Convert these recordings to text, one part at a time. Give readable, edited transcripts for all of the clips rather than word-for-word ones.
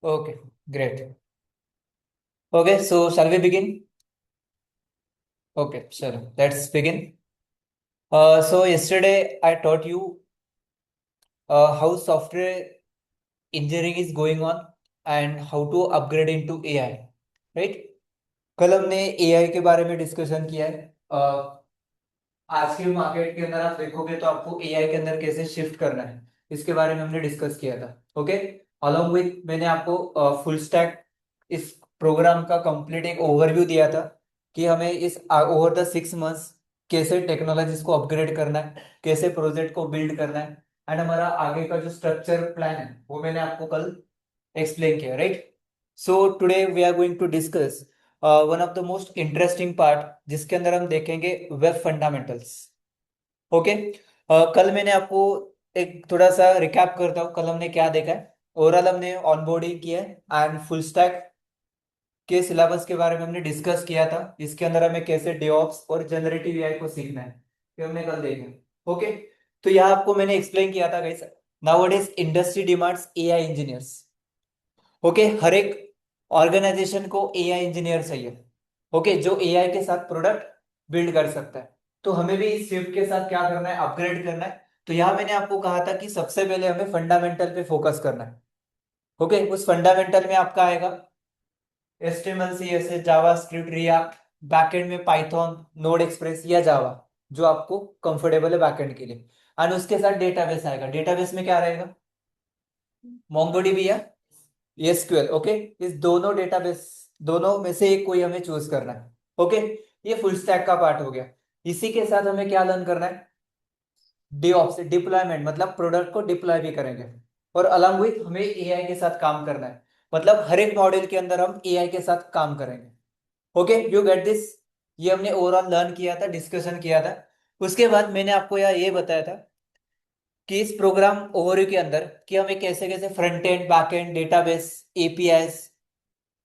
Okay, great. Okay, so shall we begin? Okay, sure. Let's begin. So yesterday I taught you how software engineering is going on and how to upgrade into AI, right? कल हमने AI के बारे में discussion किया है। आज के market के अंदर आप देखोगे तो आपको एआई के अंदर कैसे शिफ्ट करना है इसके बारे में हमने डिस्कस किया था। ओके, अलॉन्ग विथ मैंने आपको फुल स्टैक इस प्रोग्राम का कंप्लीट एक ओवरव्यू दिया था कि हमें इस ओवर द 6 मंथ्स कैसे टेक्नोलॉजीज को अपग्रेड करना है, कैसे प्रोजेक्ट को बिल्ड करना है एंड हमारा आगे का जो स्ट्रक्चर प्लान है वो मैंने आपको कल एक्सप्लेन किया, right? So today we are going to discuss one of the most interesting part जिसके अंदर हम देखेंगे वेब फंडामेंटल्स। ओके, कल मैंने आपको एक थोड़ा सा रिकैप करता हूँ, कल हमने क्या देखा है। ओवरऑल हमने ऑनबोर्डिंग किया है एंड फुल स्टैक के सिलेबस के बारे में हमने डिस्कस किया था। इसके अंदर हमें कैसे डेवऑप्स और जनरेटिव एआई को सीखना है ये हमने कल देखा। ओके, तो यहाँ आपको मैंने एक्सप्लेन किया था guys, nowadays industry demands AI engineers. Okay, हर एक ऑर्गेनाइजेशन को एआई इंजीनियर चाहिए, ओके, जो एआई के साथ प्रोडक्ट बिल्ड कर सकता है। तो हमें भी इस शिफ्ट के साथ क्या करना है, अपग्रेड करना है। तो यहाँ मैंने आपको कहा था कि सबसे पहले हमें फंडामेंटल पे फोकस करना है। ओके, उस फंडामेंटल में आपका आएगा HTML CSS JavaScript react, backend में पाइथन नोड एक्सप्रेस या जावा, जो आपको कंफर्टेबल है बैकएंड के लिए। एंड उसके साथ डेटाबेस आएगा। डेटाबेस में क्या रहेगा, मोंगोडीबी या एसक्यूएल। ओके, इस दोनों डेटाबेस, दोनों में से एक कोई हमें चूज करना है। ओके, ये फुल स्टैक का पार्ट हो गया। इसी के साथ हमें क्या लर्न करना है, DevOps डिप्लॉयमेंट, मतलब प्रोडक्ट को डिप्लॉय भी करेंगे। और अलॉन्ग विथ हमें एआई के साथ काम करना है, मतलब हर एक मॉड्यूल के अंदर हम एआई के साथ काम करेंगे। Okay, you get this? ये हमने ओवरऑल लर्न किया था, डिस्कशन किया था। उसके बाद मैंने आपको यार ये बताया था कि इस प्रोग्राम ओवरव्यू के अंदर कि हमें कैसे कैसे front end back and database APIs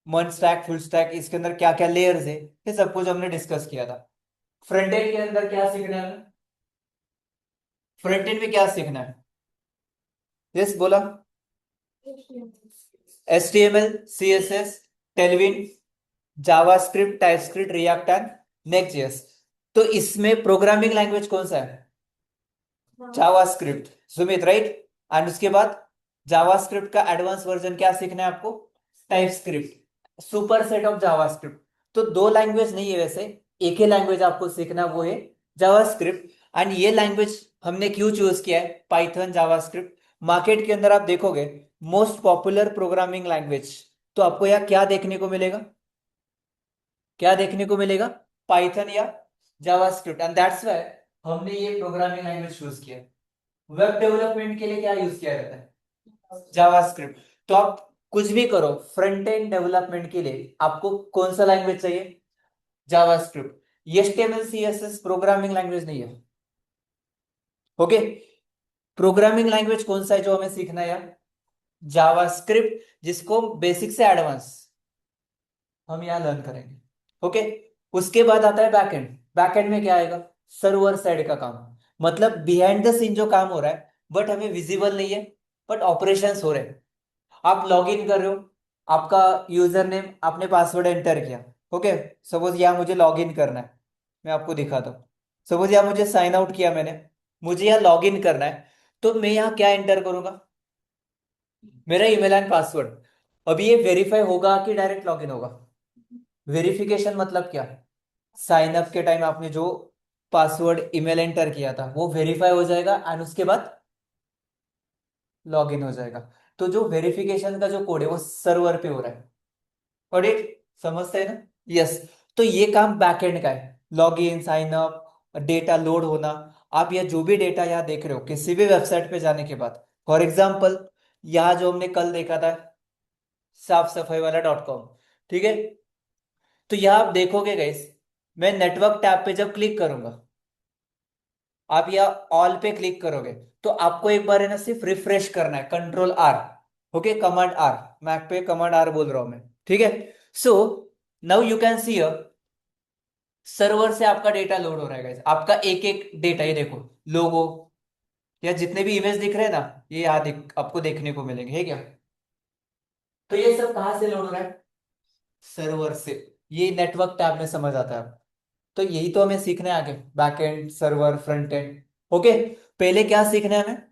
मन स्टैक फुल स्टैक इसके अंदर क्या क्या लेयर्स है, ये सब कुछ हमने डिस्कस किया था। फ्रंट एंड के अंदर क्या सीखना है, फ्रंट एंड में क्या सीखना है? यस बोला, HTML CSS Tailwind JavaScript TypeScript React and Next JS. तो इसमें प्रोग्रामिंग लैंग्वेज कौन सा है, जावास्क्रिप्ट, सुमित, राइट? एंड उसके बाद जावास्क्रिप्ट का एडवांस वर्जन क्या सीखना है आपको, TypeScript, super set of JavaScript. तो दो लैंग्वेज नहीं है वैसे, एक ही लैंग्वेज आपको सीखना, वो है जावास्क्रिप्ट। एंड ये लैंग्वेज हमने क्यों चूज किया है, पाइथन जावास्क्रिप्ट। मार्केट के अंदर आप देखोगे मोस्ट पॉपुलर प्रोग्रामिंग लैंग्वेज, तो आपको यहाँ क्या देखने को मिलेगा, क्या देखने को मिलेगा, पाइथन या जावास्क्रिप्ट। एंड दैट्स व्हाई हमने ये प्रोग्रामिंग लैंग्वेज चूज किया। वेब डेवलपमेंट के लिए क्या यूज किया जाता है, जावास्क्रिप्ट। तो आप कुछ भी करो, फ्रंट एंड डेवलपमेंट के लिए आपको कौन सा लैंग्वेज चाहिए, JavaScript. HTML CSS programming language नहीं है। ओके, प्रोग्रामिंग लैंग्वेज कौन सा है जो हमें सीखना है यार, जावास्क्रिप्ट, जिसको बेसिक से एडवांस हम यहाँ लर्न करेंगे। ओके, उसके बाद आता है बैकएंड। बैकएंड में क्या आएगा, सर्वर साइड का काम, मतलब बिहाइंड द सीन जो काम हो रहा है बट हमें विजिबल नहीं है, बट ऑपरेशंस हो रहे हैं। आप लॉग इन कर रहे हो, आपका यूजर नेम आपने पासवर्ड एंटर किया। ओके, सपोज यहाँ मुझे लॉग इन करना है, मैं आपको दिखाता हूँ। सपोज यहाँ मुझे साइन आउट किया मैंने, मुझे यहाँ लॉग इन करना है, तो मैं यहाँ क्या एंटर करूंगा, मेरा ईमेल एंड पासवर्ड। अभी ये वेरीफाई होगा कि डायरेक्ट लॉग इन होगा, वेरिफिकेशन मतलब क्या, साइन अप के टाइम आपने जो पासवर्ड ईमेल एंटर किया था वो वेरीफाई हो जाएगा एंड उसके बाद लॉग इन हो जाएगा। तो जो वेरिफिकेशन का जो कोड है वो सर्वर पे हो रहा है। और एक समझते हैं ना, यस। तो ये काम बैकएंड का है, log in sign up data load होना। आप यह जो भी डेटा यहाँ देख रहे हो किसी भी वेबसाइट पे जाने के बाद, फॉर एग्जाम्पल यहाँ जो हमने कल देखा था साफ सफाई वाला .com, ठीक है? तो यहाँ आप देखोगे गाइस, मैं नेटवर्क टैब पे जब क्लिक करूंगा, आप यहाँ ऑल पे क्लिक करोगे, तो आपको एक बार है ना सिर्फ रिफ्रेश करना है, control R। Okay, command R, Mac पे कमांड R बोल रहा हूं मैं, ठीक है? So now you can see server से आपका डेटा लोड हो रहा है guys। आपका एक एक डेटा, ये देखो लोगो या जितने भी इमेज दिख रहे हैं ना, ये यहाँ आपको देखने को मिलेंगे, है क्या? तो ये सब कहाँ से लोड हो रहा है? सर्वर से। ये नेटवर्क टैब में समझ आता है। तो यही तो हमें सीखना है आगे, backend, server, front end. Okay. पहले क्या सीखना है हमें?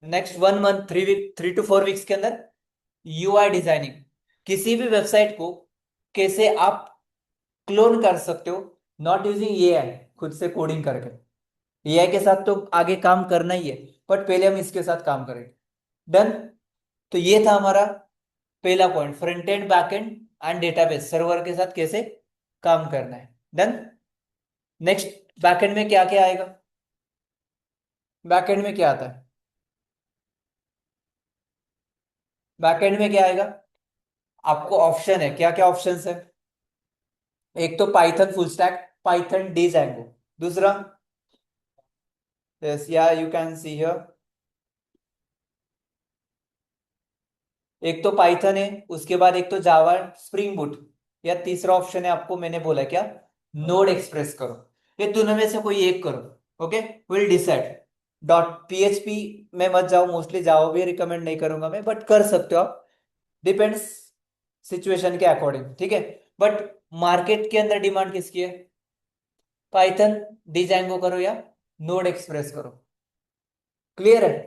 Next 1 month, 3 week, 3 to 4 weeks के अंदर यूआई डिजाइनिंग। किसी भी वेबसाइट को कैसे आप क्लोन कर सकते हो, नॉट यूजिंग एआई, खुद से कोडिंग करके। एआई के साथ तो आगे काम करना ही है, बट पहले हम इसके साथ काम करेंगे। डन। तो ये था हमारा पहला point, front end, back end and database, server के साथ कैसे काम करना है। डन। नेक्स्ट बैकएंड में क्या क्या आएगा? बैकएंड में क्या आता है? बैकएंड में क्या आएगा? आपको ऑप्शन है, क्या क्या ऑप्शन है? एक तो Python full stack, Python D Django. दूसरा, यस या यू कैन सी हियर, एक तो पाइथन है, उसके बाद एक तो जावा स्प्रिंग बूट, या तीसरा ऑप्शन है आपको मैंने बोला क्या, नोड एक्सप्रेस करो। ये दोनों में से कोई एक करो। Okay, will decide. Dot PHP में मत जाओ, मोस्टली जावा भी रिकमेंड नहीं करूंगा मैं, बट कर सकते हो आप, डिपेंड्स सिचुएशन के अकॉर्डिंग, ठीक है। बट मार्केट के अंदर डिमांड किसकी है? पाइथन डिजांगो करो या नोड एक्सप्रेस करो। क्लियर है?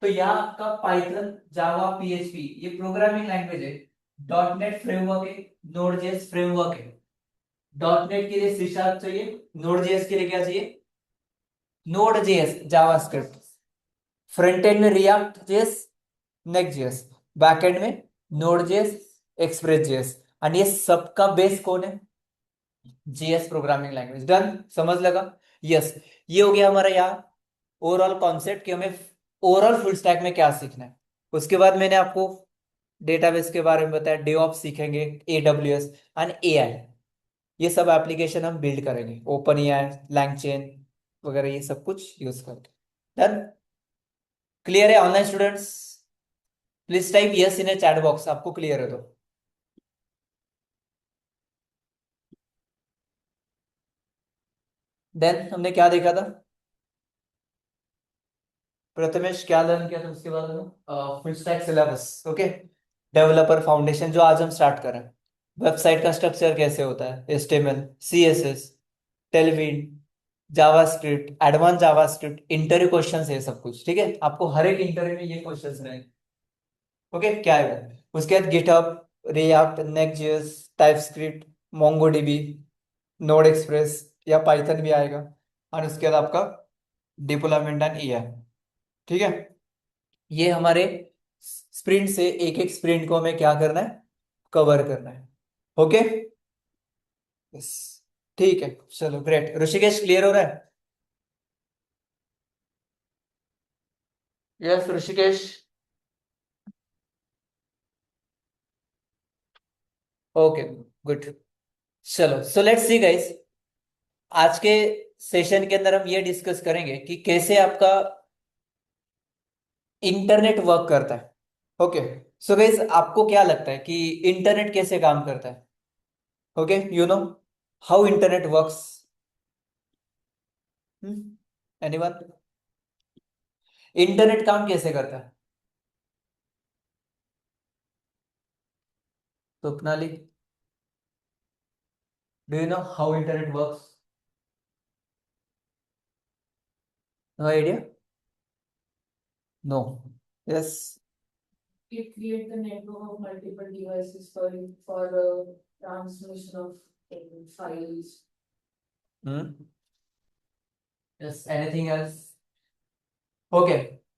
तो यहाँ आपका पाइथन, जावा, पीएचपी ये प्रोग्रामिंग लैंग्वेज है। डॉट नेट फ्रेमवर्क है, नोड जेएस फ्रेमवर्क है। डॉट नेट के लिए सी शार्प चाहिए, नोड जेएस के लिए क्या चाहिए? Node JS JavaScript. Front end में React JS, Next JS. Back end में नोड जेएस, एक्सप्रेस जेएस। और ये सबका बेस कौन है? GS programming language. डन, समझ लगा? यस। ये हो गया हमारा यहाँ ओवरऑल कॉन्सेप्ट कि हमें ओवरऑल फुल स्टैक में क्या सीखना है। उसके बाद मैंने आपको डेटाबेस के बारे में बताया, डेवऑप्स सीखेंगे, एडब्ल्यूएस एंड एआई। ये सब एप्लीकेशन हम बिल्ड करेंगे, ओपन एआई, लैंगचेन वगैरह, ये सब कुछ यूज करके। डन। क्लियर है online students? Please type yes in a chat box, आपको क्लियर है तो। देन हमने क्या देखा था? प्रथमेश क्या लर्न किया था उसके बाद में? Full stack syllabus. Okay. Developer foundation जो आज हम स्टार्ट करें। वेबसाइट का स्ट्रक्चर कैसे होता है, HTML, CSS, Tailwind, JavaScript, advance JavaScript, interview questions है सब कुछ, ठीक है। आपको हर एक इंटरव्यू में ये क्वेश्चंस रहेंगे। ओके, क्या है वो? उसके बाद GitHub, React, Next JS, TypeScript, MongoDB, Node Express या पाइथन भी आएगा। और उसके बाद आपका डिप्लॉयमेंट एंड एआई, ठीक है। ये हमारे स्प्रिंट से एक एक स्प्रिंट को हमें क्या करना है? कवर करना है। ओके। यस। ठीक है, चलो ग्रेट। ऋषिकेश क्लियर हो रहा है? यस ऋषिकेश। Okay, good. चलो, सो लेट्स सी गाइस, आज के सेशन के अंदर हम ये डिस्कस करेंगे कि कैसे आपका इंटरनेट वर्क करता है। ओके। सो गाइस, आपको क्या लगता है कि इंटरनेट कैसे काम करता है? Okay, you know how internet works? Anyone? Internet काम कैसे करता है? Swapnali, do you know how internet works? No idea? No. Yes. It creates a network of multiple devices for transmission of files. Hmm. Yes, anything else? Okay.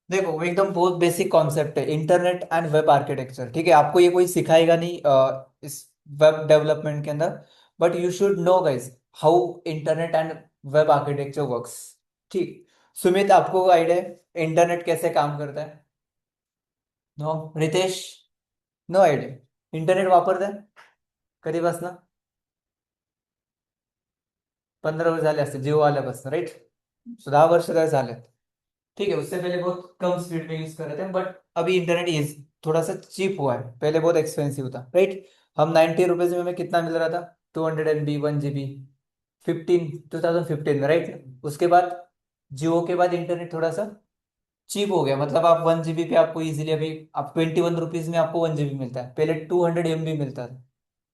देखो, वो एकदम बहुत basic concept है, internet and web architecture, ठीक है। आपको ये कोई सिखाएगा नहीं इस वेब डेवलपमेंट के अंदर, but you should know guys how internet and web architecture works. ठीक। सुमित, आपको आइडिया है इंटरनेट कैसे काम करता है? No. Ritesh? No idea. Internet वापरताय कधीपासनं? 15 वर्ष झाले असते जिओ आल्यापासून, राईट? 10 वर्ष काय झाले. ठीक है, उससे पहले बहुत कम स्पीड में यूज कर रहे थे, बट अभी इंटरनेट इज थोड़ा सा चीप हुआ है, पहले बहुत एक्सपेंसिव था, राइट? हम 90 रुपीज में हमें कितना मिल रहा था? 200 MB, 1 GB, 2015 में, राइट? उसके बाद जियो के बाद इंटरनेट थोड़ा सा चीप हो गया, मतलब आप 1 GB पे आपको इजीली अभी आप 21 रुपीज में आपको 1 GB मिलता है, पहले 200 MB मिलता था।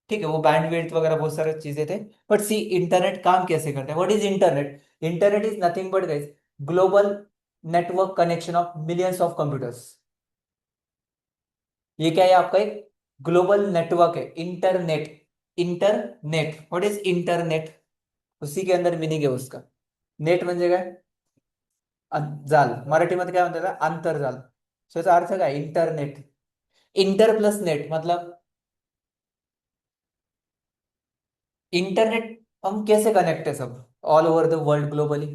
ठीक है, वो बैंडविड्थ वगैरह बहुत सारी चीजें थे। बट सी इंटरनेट काम कैसे करता है, what is internet? Internet is nothing but guys global network connection of millions of computers. ये क्या है आपका एक ग्लोबल नेटवर्क है, internet. Internet, what is internet? उसी के अंदर मीनिंग है उसका। नेट म्हणजे काय? जाल, मराठीमध्ये काय म्हणतात त्याला? आंतरजाल. सो याचा अर्थ काय? इंटरनेट. इंटर प्लस नेट मतलब इंटरनेट। हम कैसे कनेक्ट है सब all over the world globally?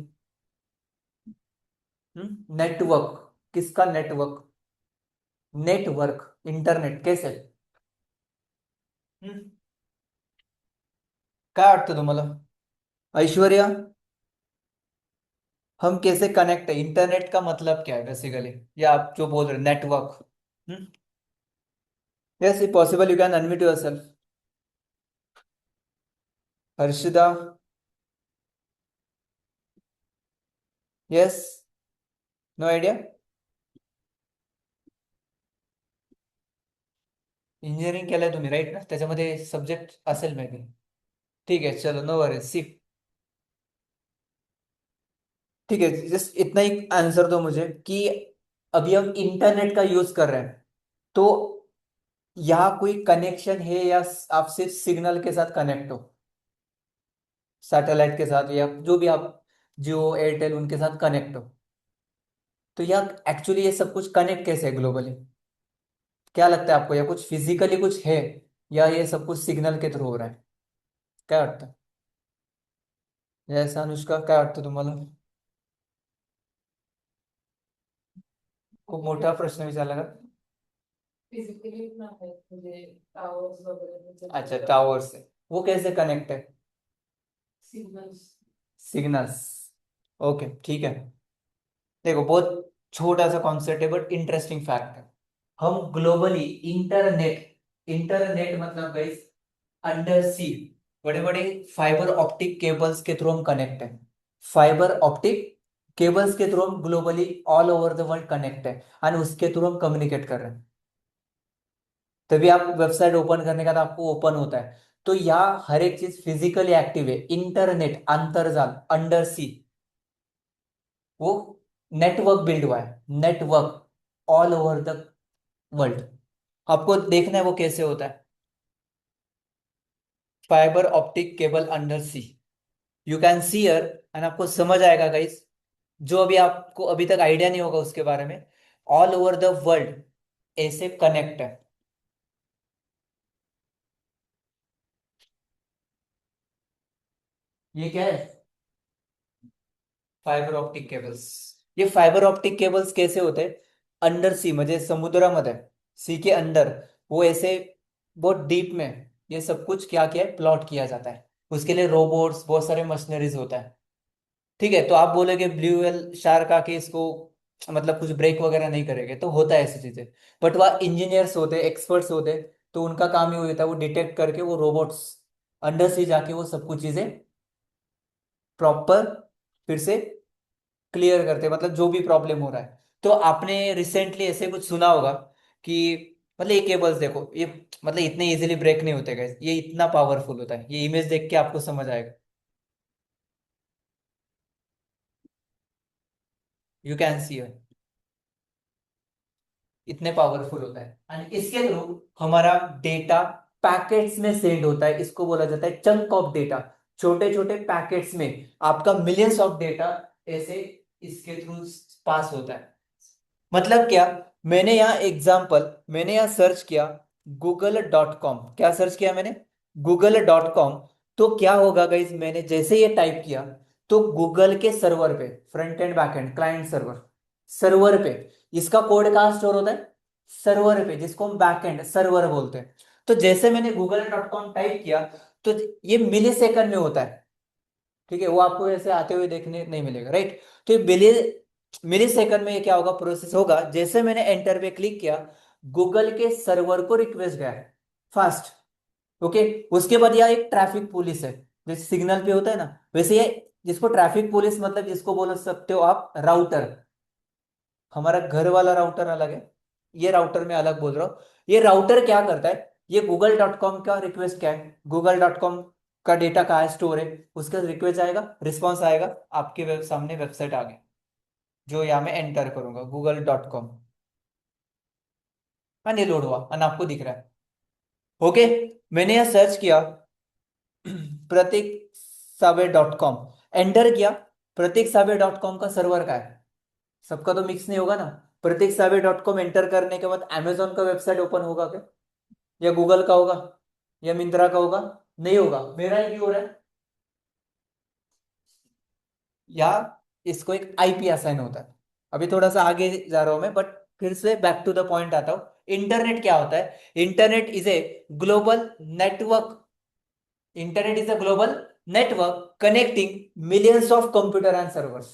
Network. किसका नेटवर्क? नेटवर्क। इंटरनेट कैसे? हम्म, काय वाटतं तुम्हाला? ऐश्वर्या, हम कैसे कनेक्ट है? इंटरनेट का मतलब क्या है बेसिकली? या आप जो बोल रहे network? Yes possible, you can unmute yourself. Harshida? Yes? No idea? Engineering केलंय तुम्ही राईट ना, त्याच्यामध्ये सब्जेक्ट असेल मे बी। ठीक है चलो, नो वरीज, सी। ठीक है, जस्ट इतना ही आंसर दो मुझे कि अभी हम इंटरनेट का यूज कर रहे हैं, तो यहाँ कोई कनेक्शन है या आप सिर्फ सिग्नल के साथ कनेक्ट हो? सैटेलाइट के साथ या जो भी आप जियो एयरटेल उनके साथ कनेक्ट हो? तो यहाँ एक्चुअली ये सब कुछ कनेक्ट कैसे है ग्लोबली? क्या लगता है आपको, या कुछ फिजिकली कुछ है, या ये सब कुछ सिग्नल के थ्रू हो रहा है? काय वाटतं? यस अनुष्का, काय वाटतं तुम्हाला? खूप मोठा प्रश्न विचारला का? फिजिकली नाही म्हणजे टावर्स वगैरे अच्छा, टावर से वो कैसे कनेक्ट है? सिग्नल्स. सिग्नल्स। ओके ठीक है। देखो बहुत छोटा सा कॉन्सेप्ट है बट इंटरेस्टिंग फैक्ट है। हम ग्लोबली इंटरनेट, इंटरनेट मतलब गाइस अंडर सी बड़े बड़े फाइबर ऑप्टिक केबल्स के थ्रू हम कनेक्ट है। फाइबर ऑप्टिक केबल्स के थ्रू हम globally all over the world connect है, और उसके थ्रू हम कम्युनिकेट कर रहे हैं। तभी आप वेबसाइट ओपन करने का तो आपको ओपन होता है। तो यहाँ हर एक चीज फिजिकली एक्टिव है। इंटरनेट अंतरजाल अंडर सी, वो नेटवर्क बिल्ड हुआ है, network all over the world. आपको देखना है वो कैसे होता है। Fibre optic cable under sea, you can see here, and आपको समझ आएगा गाइस, जो अभी आपको अभी तक आइडिया नहीं होगा उसके बारे में। ऑल ओवर द वर्ल्ड ऐसे कनेक्ट है। ये क्या है? Fibre optic cables. ये फायबर ऑप्टिक केबल्स कैसे होते हैं? अंडर सी म्हणजे समुद्रामध्ये, सी के अंदर, वो ऐसे बहुत डीप में ये सब कुछ क्या क्या है प्लॉट किया जाता है। उसके लिए रोबोट्स बहुत सारे मशीनरीज होता है। ठीक है, तो आप बोलोगे ब्लू व्हेल शार्क आके इसको मतलब कुछ ब्रेक वगैरह नहीं करेंगे, तो होता है ऐसी चीजें। बट वह इंजीनियर्स होते हैं, एक्सपर्ट्स होते हैं, तो उनका काम ही होता है वो डिटेक्ट करके वो रोबोट्स अंडर से जाके वो सब कुछ चीजें प्रॉपर फिर से क्लियर करते हैं, मतलब जो भी प्रॉब्लम हो रहा है। तो आपने रिसेंटली ऐसे कुछ सुना होगा कि मतलब ये केबल्स देखो, ये मतलब इतने इजीली ब्रेक नहीं होते guys, ये इतना पावरफुल होता है, ये इमेज देख के आपको समझ आएगा। यू कैन सी, इतने पावरफुल होता है, एंड इसके थ्रू हमारा डेटा पैकेट्स में सेंड होता है। इसको बोला जाता है चंक ऑफ डेटा। छोटे छोटे पैकेट्स में आपका मिलियंस ऑफ डेटा ऐसे इसके थ्रू पास होता है। मतलब क्या? मैंने यहाँ सर्च किया google.com। क्या सर्च किया मैंने? google.com। तो क्या होगा गाइज, मैंने जैसे ये टाइप किया, तो गूगल के सर्वर पे, front end back end client server, server पे इसका कोड कहाँ स्टोर होता है? सर्वर पे, जिसको हम बैक एंड सर्वर बोलते हैं। तो जैसे मैंने google.com टाइप किया, तो ये मिली सेकंड में होता है। ठीक है, वो आपको ऐसे आते हुए देखने नहीं मिलेगा, राइट? तो ये मिली मिली सेकंड में ये क्या होगा, प्रोसेस होगा। जैसे मैंने एंटर पे क्लिक किया, गूगल के सर्वर को रिक्वेस्ट गया है फास्ट। ओके, उसके बाद यहाँ एक ट्रैफिक पुलिस है, जैसे सिग्नल पे होता है ना, वैसे ये जिसको ट्रैफिक पुलिस मतलब जिसको बोल सकते हो आप राउटर, हमारा घर वाला राउटर अलग है, ये राउटर में अलग बोल रहा हूँ। ये राउटर क्या करता है, ये google.com का रिक्वेस्ट क्या है, google.com का डेटा कहाँ है, स्टोर है, उसका रिक्वेस्ट आएगा, रिस्पॉन्स आएगा, आपके सामने वेबसाइट आ गई, जो यहाँ मैं एंटर करूंगा google.com, नहीं लोड हुआ और आपको दिख रहा है। ओके, मैंने यहाँ सर्च किया प्रतीक सावे डॉट कॉम, एंटर किया। प्रतीक सावे डॉट कॉम का सर्वर का है, सबका तो मिक्स नहीं होगा ना। प्रतीक सावे डॉट कॉम एंटर करने के बाद अमेजोन का वेबसाइट ओपन होगा क्या, या गूगल का होगा, या मिंत्रा का होगा, नहीं होगा, मेरा ही क्यों हो रहा है, या इसको एक आईपी असाइन होता है। अभी थोड़ा सा आगे जा रहा हूं मैं, बट फिर से बैक टू द पॉइंट आता हूं। इंटरनेट क्या होता है, internet is a global network, internet is a global network connecting millions of computer and servers.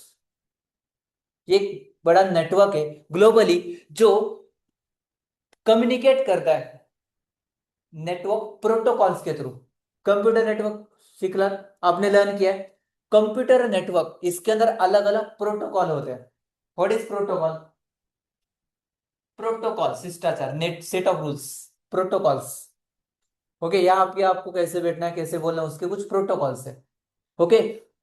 ये एक बड़ा नेटवर्क है ग्लोबली, जो कम्युनिकेट करता है नेटवर्क प्रोटोकॉल्स के थ्रू। कंप्यूटर नेटवर्क सीखला, आपने लर्न किया है। कंप्यूटर नेटवर्क, इसके अंदर अलग अलग प्रोटोकॉल होते हैं। व्हाट इज प्रोटोकॉल, प्रोटोकॉल शिष्टाचार, net set of rules, protocols. Okay, यहाँ आपके आपको कैसे बैठना है, कैसे बोलना है, उसके कुछ प्रोटोकॉल्स है। ओके,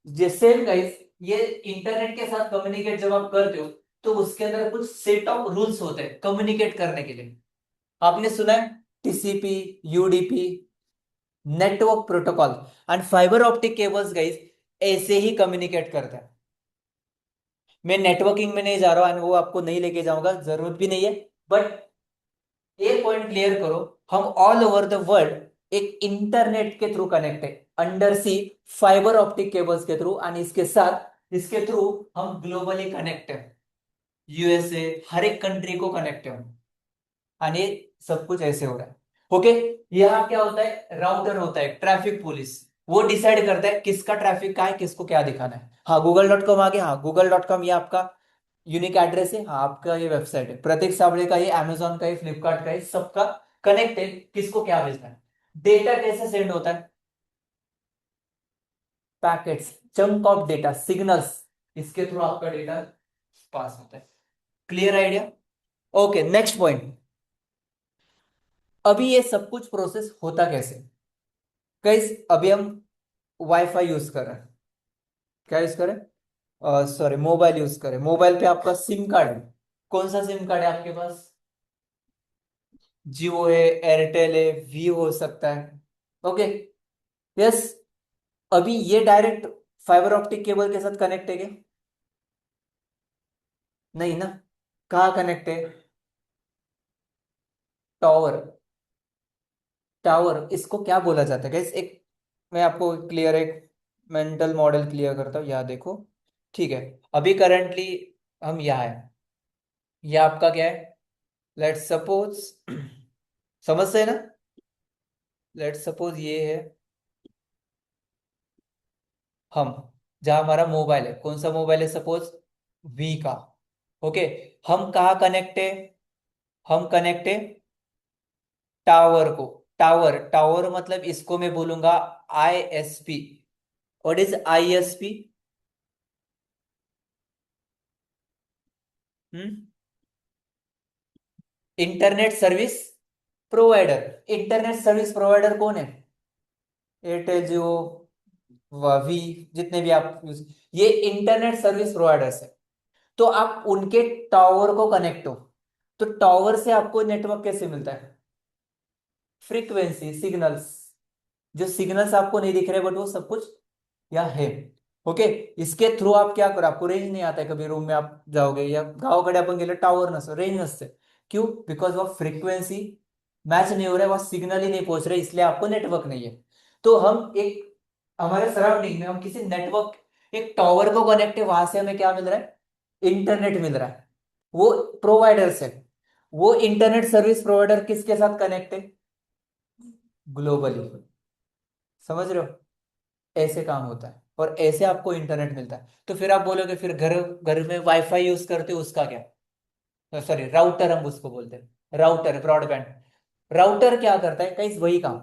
जैसे गाइस, ये इंटरनेट के साथ कम्युनिकेट जब आप करते हो, तो उसके अंदर कुछ सेट ऑफ रूल्स होते हैं कम्युनिकेट करने के लिए। आपने सुना है TCP, UDP, network protocol and fibre optic cables guys, ऐसे ही कम्युनिकेट करते हैं। मैं नेटवर्किंग में नहीं जा रहा हूं and वो आपको नहीं लेके जाऊंगा, जरूरत भी नहीं है। बट एक पॉइंट क्लियर करो, हम ऑल ओवर द वर्ल्ड एक इंटरनेट के थ्रू कनेक्ट है, under sea fibre optic cables के थ्रू, एंड इसके साथ इसके थ्रू हम ग्लोबली कनेक्ट है, यूएसए, हर एक कंट्री को कनेक्ट है हम। और ये सब कुछ ऐसे हो रहा है। ओके, यहाँ क्या होता है, राउटर होता है, ट्रैफिक पुलिस, वो डिसाइड करता है किसका ट्रैफिक का है, किसको क्या दिखाना है। हाँ google.com आ गया, हाँ google.com ये आपका यूनिक एड्रेस है, हाँ आपका ये वेबसाइट है, प्रतीक साबळे का ये, अमेजोन का ये, फ्लिपकार्ट का ये, सबका कनेक्ट है, किसको क्या भेजना है। डेटा कैसे सेंड होता है, packets, chunk of data, signals, इसके थ्रू आपका डेटा पास होता है। Clear idea. Okay, next point. अभी ये सब कुछ प्रोसेस होता कैसे, गाइस अभी हम वाईफाई यूज कर रहे हैं, क्या यूज करें, सॉरी मोबाइल यूज करें, मोबाइल पे आपका सिम कार्ड है, कौन सा सिम कार्ड है आपके पास, जियो है, एयरटेल है, वी हो सकता है। Okay, yes. अभी ये डायरेक्ट फाइबर ऑप्टिक केबल के साथ कनेक्ट है क्या, नहीं ना, कहाँ कनेक्ट है, टावर, टावर इसको क्या बोला जाता है गाइस, एक मैं आपको क्लियर एक मेंटल मॉडल क्लियर करता हूँ, यहाँ देखो। ठीक है, अभी करंटली हम यहाँ है, ये आपका क्या है, लेट्स सपोज समझ से है ना, लेट्स सपोज ये है हम, जहां हमारा मोबाइल है, कौन सा मोबाइल है, सपोज वी का। ओके, हम कहाँ कनेक्ट है, हम कनेक्ट है टावर को, टावर, टावर मतलब इसको मैं बोलूंगा ISP. What is ISP, internet service provider. Internet service provider कौन है, एयरटेल, जियो, वी, जितने भी आप यूज, ये इंटरनेट सर्विस प्रोवाइडर्स है। तो आप उनके टावर को कनेक्ट हो, तो टावर से आपको नेटवर्क कैसे मिलता है, फ्रीक्वेंसी, सिग्नल्स, जो सिग्नल्स आपको नहीं दिख रहे बट वो सब कुछ यहाँ है। ओके, इसके थ्रू आप क्या करो, आपको रेंज नहीं आता है, कभी रूम में आप जाओगे या गावाकडे आपण गेलो टावर नसतो, रेंज नसते, क्यों, बिकॉज वह फ्रीक्वेंसी मैच नहीं हो रहा है, वह सिग्नल ही नहीं पहुंच रहे, इसलिए आपको नेटवर्क नहीं है। तो हम एक हमारे सराउंडिंग में हम किसी नेटवर्क, एक टावर को कनेक्ट है, वहां से हमें क्या मिल रहा है, इंटरनेट मिल रहा है, वो प्रोवाइडर से। वो इंटरनेट सर्विस प्रोवाइडर किसके साथ कनेक्ट है, ग्लोबली, समझ रहे हो, ऐसे काम होता है और ऐसे आपको इंटरनेट मिलता है। तो फिर आप बोलोगे फिर घर घर में वाईफाई यूज करते हो उसका क्या, सॉरी राउटर हम उसको बोलते हैं, राउटर ब्रॉडबैंड। राउटर क्या करता है, कहीं वही काम,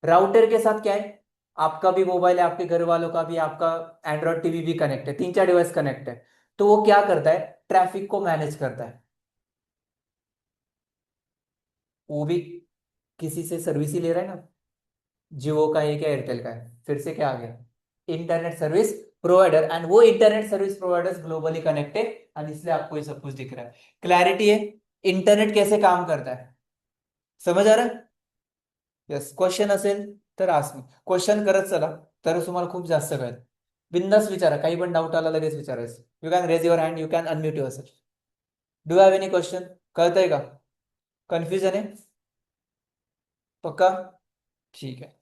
राउटर के साथ क्या है, आपका भी मोबाइल है, आपके घर वालों का भी, आपका एंड्रॉइड टीवी भी कनेक्ट है, तीन चार डिवाइस कनेक्ट है। तो वो क्या करता है, ट्रैफिक को मैनेज करता है, वो भी किसी से सर्विस ही ले रहा है ना, जियो का है क्या एयरटेल का है, फिर से क्या आ गया, इंटरनेट सर्विस प्रोवाइडर, एंड वो internet service providers globally connected, and इसलिए आपको ये सब कुछ दिख रहा है। क्लैरिटी है, इंटरनेट कैसे काम करता है, समझ आ रहा है? यस, क्वेश्चन असेल तर आस्क मी, क्वेश्चन करत चला, तरच तुम्हाला खूप जास्त कळेल. बिंदास विचारा, काही पण डाऊट आला लगेच विचारायचं. You can raise your hand, you can unmute yourself. Do have any question? कळतंय का? कन्फ्युजन आहे? पक्का? ठीक है,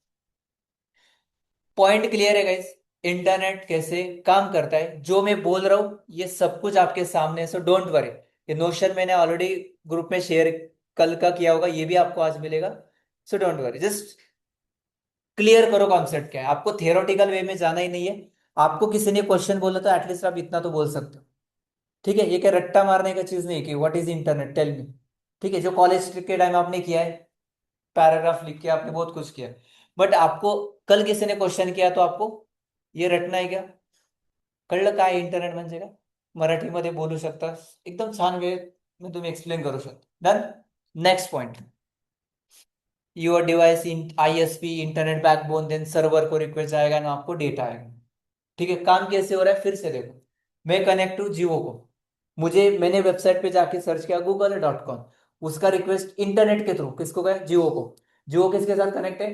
पॉइंट क्लियर है गाइस? इंटरनेट कैसे काम करता है, जो मैं बोल रहा हूं ये सब कुछ आपके सामने है, सो डोंट वरी. ये नोशन मैंने ऑलरेडी ग्रुप में शेयर कल का किया होगा, ये भी आपको आज मिलेगा, so don't worry. Just clear करो कॉन्सेप्ट क्या है, आपको थियोरेटिकल वे में जाना ही नहीं है. आपको किसी ने क्वेश्चन बोला तो एटलीस्ट आप इतना तो बोल सकते हो. ठीक है, ये क्या रट्टा मारने का चीज नहीं कि what is internet, tell me. ठीक है, जो कॉलेज के टाइम आपने किया है, पैराग्राफ लिख के आपने बहुत कुछ किया, बट आपको कल किसी ने क्वेश्चन किया तो आपको ये रटना है क्या, कळलं काय इंटरनेट म्हणजे काय, मराठीमध्ये बोलू शकता, एकदम छान वे में तुम्ही एक्सप्लेन करू शकता. Done. Next point, your device in ISP internet backbone, then server को रिक्वेस्ट जाएगा ना, आपको डेटा आएगा. ठीक है, काम कैसे हो रहा है फिर से देखो. मैं कनेक्ट हूँ जियो को, मैंने वेबसाइट पे जाके सर्च किया google.com, उसका रिक्वेस्ट इंटरनेट के थ्रू किसको गया, जियो को. जियो किसके साथ कनेक्ट है,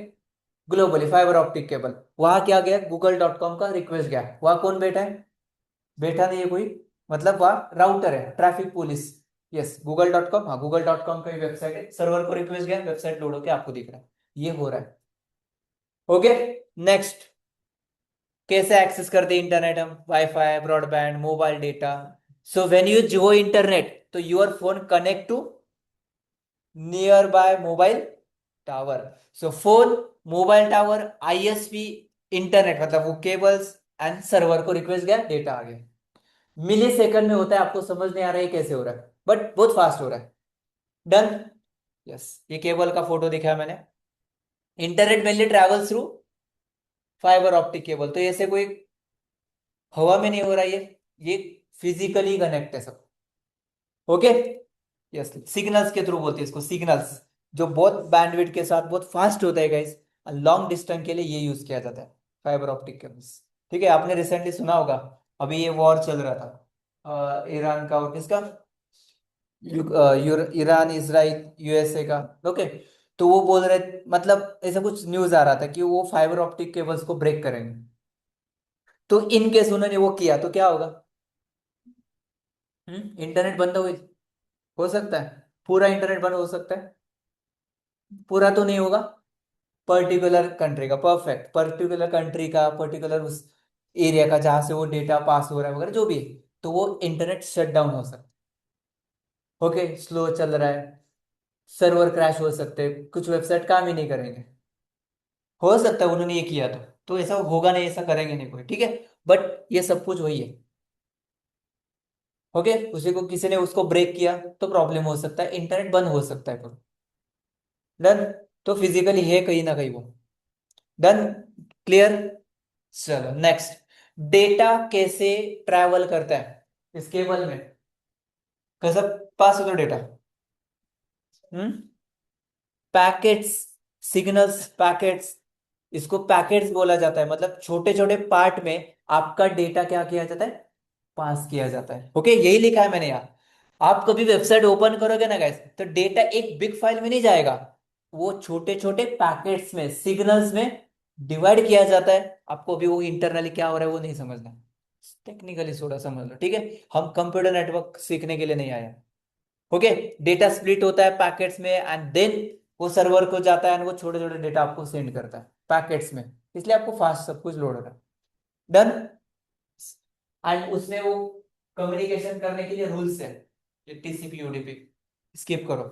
ग्लोबली, फाइबर ऑप्टिक केबल. वहां क्या गया, google.com का रिक्वेस्ट गया. वहां कौन बैठा है, बैठा नहीं है कोई, मतलब वहां राउटर है, ट्रैफिक पुलिस. यस, google.com, हाँ google.com का वेबसाइट है, सर्वर को रिक्वेस्ट गया, वेबसाइट लोड होकर आपको दिख रहा है, ये हो रहा है. ओके, नेक्स्ट, कैसे एक्सेस करते हैं इंटरनेट हम, WiFi, broadband, mobile data. So when you Jio internet, तो your phone connect to nearby mobile tower. So phone, mobile tower, ISP, internet, मतलब वो केबल्स एंड सर्वर को रिक्वेस्ट गया, डेटा आ गया. मिली सेकंड में होता है, आपको समझ नहीं आ रहा है कैसे हो रहा है, बट बहुत फास्ट हो रहा है. डन. यस, ये केबल का फोटो दिखाया मैंने. Internet mainly travels through fibre optic cable, तो ऐसे कोई हवा में नहीं हो रहा है, ये फिजिकली कनेक्ट है सब. ओके. यस, सिग्नल्स के थ्रू बोलते हैं इसको, सिग्नल्स, जो बहुत बैंडविड्थ के साथ बहुत फास्ट होता है गाइस, लॉन्ग डिस्टेंस के लिए ये यूज किया जाता है, फाइबर ऑप्टिक केबल्स. ठीक है, आपने रिसेंटली सुना होगा, अभी ये वॉर चल रहा था, ईरान का और किसका, ईरान, इसराइल, यूएसए का. ओके, तो वो बोल रहे, मतलब ऐसा कुछ न्यूज आ रहा था कि वो फाइबर ऑप्टिक केबल्स को ब्रेक करेंगे. तो इन केस उन्होंने वो किया तो क्या होगा, इंटरनेट बंद हो सकता है, पूरा इंटरनेट बंद हो सकता है, पूरा तो नहीं होगा, पर्टिकुलर कंट्री का, परफेक्ट, पर्टिकुलर कंट्री का, पर्टिकुलर उस एरिया का जहां से वो डेटा पास हो रहा है वगैरह जो भी है, तो वो इंटरनेट शट डाउन हो सकता है. ओके, स्लो चल रहा है, सर्वर क्रैश हो सकते हैं, कुछ वेबसाइट काम ही नहीं करेंगे, हो सकता है उन्होंने ये किया तो ऐसा होगा नहीं, ऐसा करेंगे नहीं कोई. ठीक है, बट ये सब कुछ वही है. ओके, उसी को किसी ने उसको ब्रेक किया तो प्रॉब्लम हो सकता है, इंटरनेट बंद हो सकता है. डन. तो फिजिकली है कहीं ना कहीं वो. डन. क्लियर. चलो नेक्स्ट, डेटा कैसे ट्रैवल करता है इस केबल में, कैसा पास होता डेटा, हम्म, पैकेट्स, सिग्नल्स, पैकेट्स, इसको पैकेट्स बोला जाता है, मतलब छोटे छोटे पार्ट में आपका डेटा क्या किया जाता है, पास किया जाता है. ओके, यही लिखा है मैंने यहाँ. आप कभी वेबसाइट ओपन करोगे ना गाइस, तो डेटा एक बिग फाइल में नहीं जाएगा, वो छोटे छोटे पैकेट्स में, सिग्नल्स में डिवाइड किया जाता है. आपको अभी वो इंटरनली क्या हो रहा है वो नहीं समझना, टेक्निकली थोड़ा समझ लो. ठीक है, हम कंप्यूटर नेटवर्क सीखने के लिए नहीं आए. ओके, डेटा स्प्लिट होता है पैकेट्स में, एंड देन वो सर्वर को जाता है, एंड वो छोटे छोटे डेटा आपको सेंड करता है पैकेट्स में, इसलिए आपको फास्ट सब कुछ लोड होता है. डन. एंड उसमें वो कम्युनिकेशन करने के लिए रूल्स है, टीसीपी यूडीपी, स्किप करो.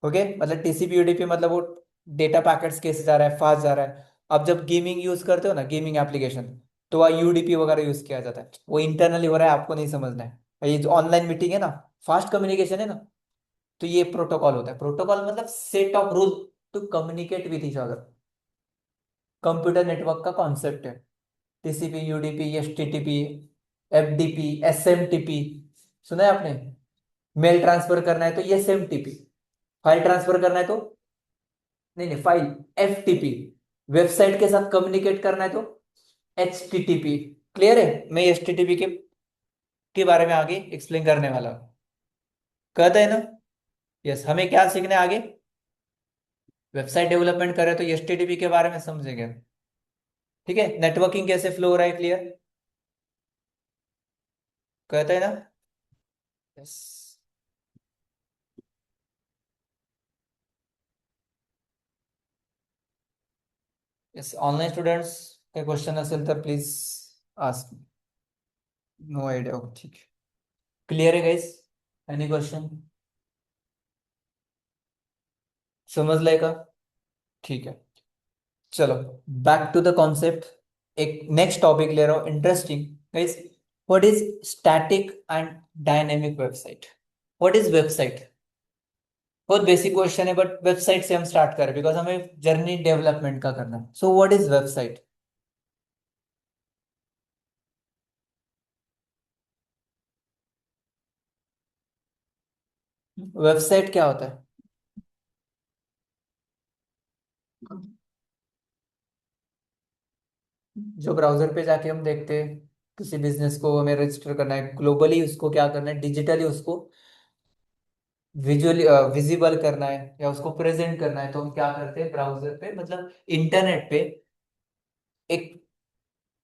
ओके, मतलब टीसीपी यूडीपी मतलब वो डेटा पैकेट्स कैसे जा रहा है, फास्ट जा रहा है. अब जब गेमिंग यूज करते हो ना, गेमिंग एप्लीकेशन, तो वह यूडीपी वगैरह यूज किया जाता है, वो इंटरनली हो रहा है, आपको नहीं समझना है. ये जो ऑनलाइन मीटिंग है ना, फास्ट कम्युनिकेशन है ना, तो ये प्रोटोकॉल होता है. प्रोटोकॉल मतलब set of rule to communicate with each other, computer network का कॉन्सेप्ट है. TCP, UDP, HTTP, FDP, SMTP, सुना है आपने? मेल ट्रांसफर करना है तो SMTP, फाइल ट्रांसफर करना है तो, नहीं नहीं, फाइल FTP, वेबसाइट के साथ कम्युनिकेट करना है तो HTTP। क्लियर है? मैं HTTP के बारे में आगे एक्सप्लेन करने वाला हूँ। कहते हैं ना? यस, हमें क्या सीखना है आगे? वेबसाइट डेवलपमेंट करें तो HTTP के बारे में समझेंगे। ठीक है, नेटवर्किंग कैसे फ्लो हो रहा है, क्लियर? कहते हैं ना? यस। यस, ऑनलाइन स्टुडंट्स काही क्वेश्चन असेल तर प्लीज आस्क। नो आयडिया, ठीक है। क्लियर है गाइस? Any question? समझलाय का? ठीक है, चलो बैक टू द कॉन्सेप्ट। एक नेक्स्ट टॉपिक ले रहा हूँ interesting guys. What is static and dynamic website? What is website? बहुत बेसिक क्वेश्चन है, बट वेबसाइट से हम स्टार्ट करें बिकॉज हमें जर्नी डेवलपमेंट का करना है। सो व्हाट इज वेबसाइट? वेबसाइट क्या होता है? जो ब्राउजर पे जाके हम देखते हैं, किसी बिजनेस को हमें रजिस्टर करना है ग्लोबली, उसको क्या करना है, डिजिटली उसको विजुअली विजिबल करना है या उसको प्रेजेंट करना है, तो हम क्या करते हैं, ब्राउजर पे मतलब इंटरनेट पे एक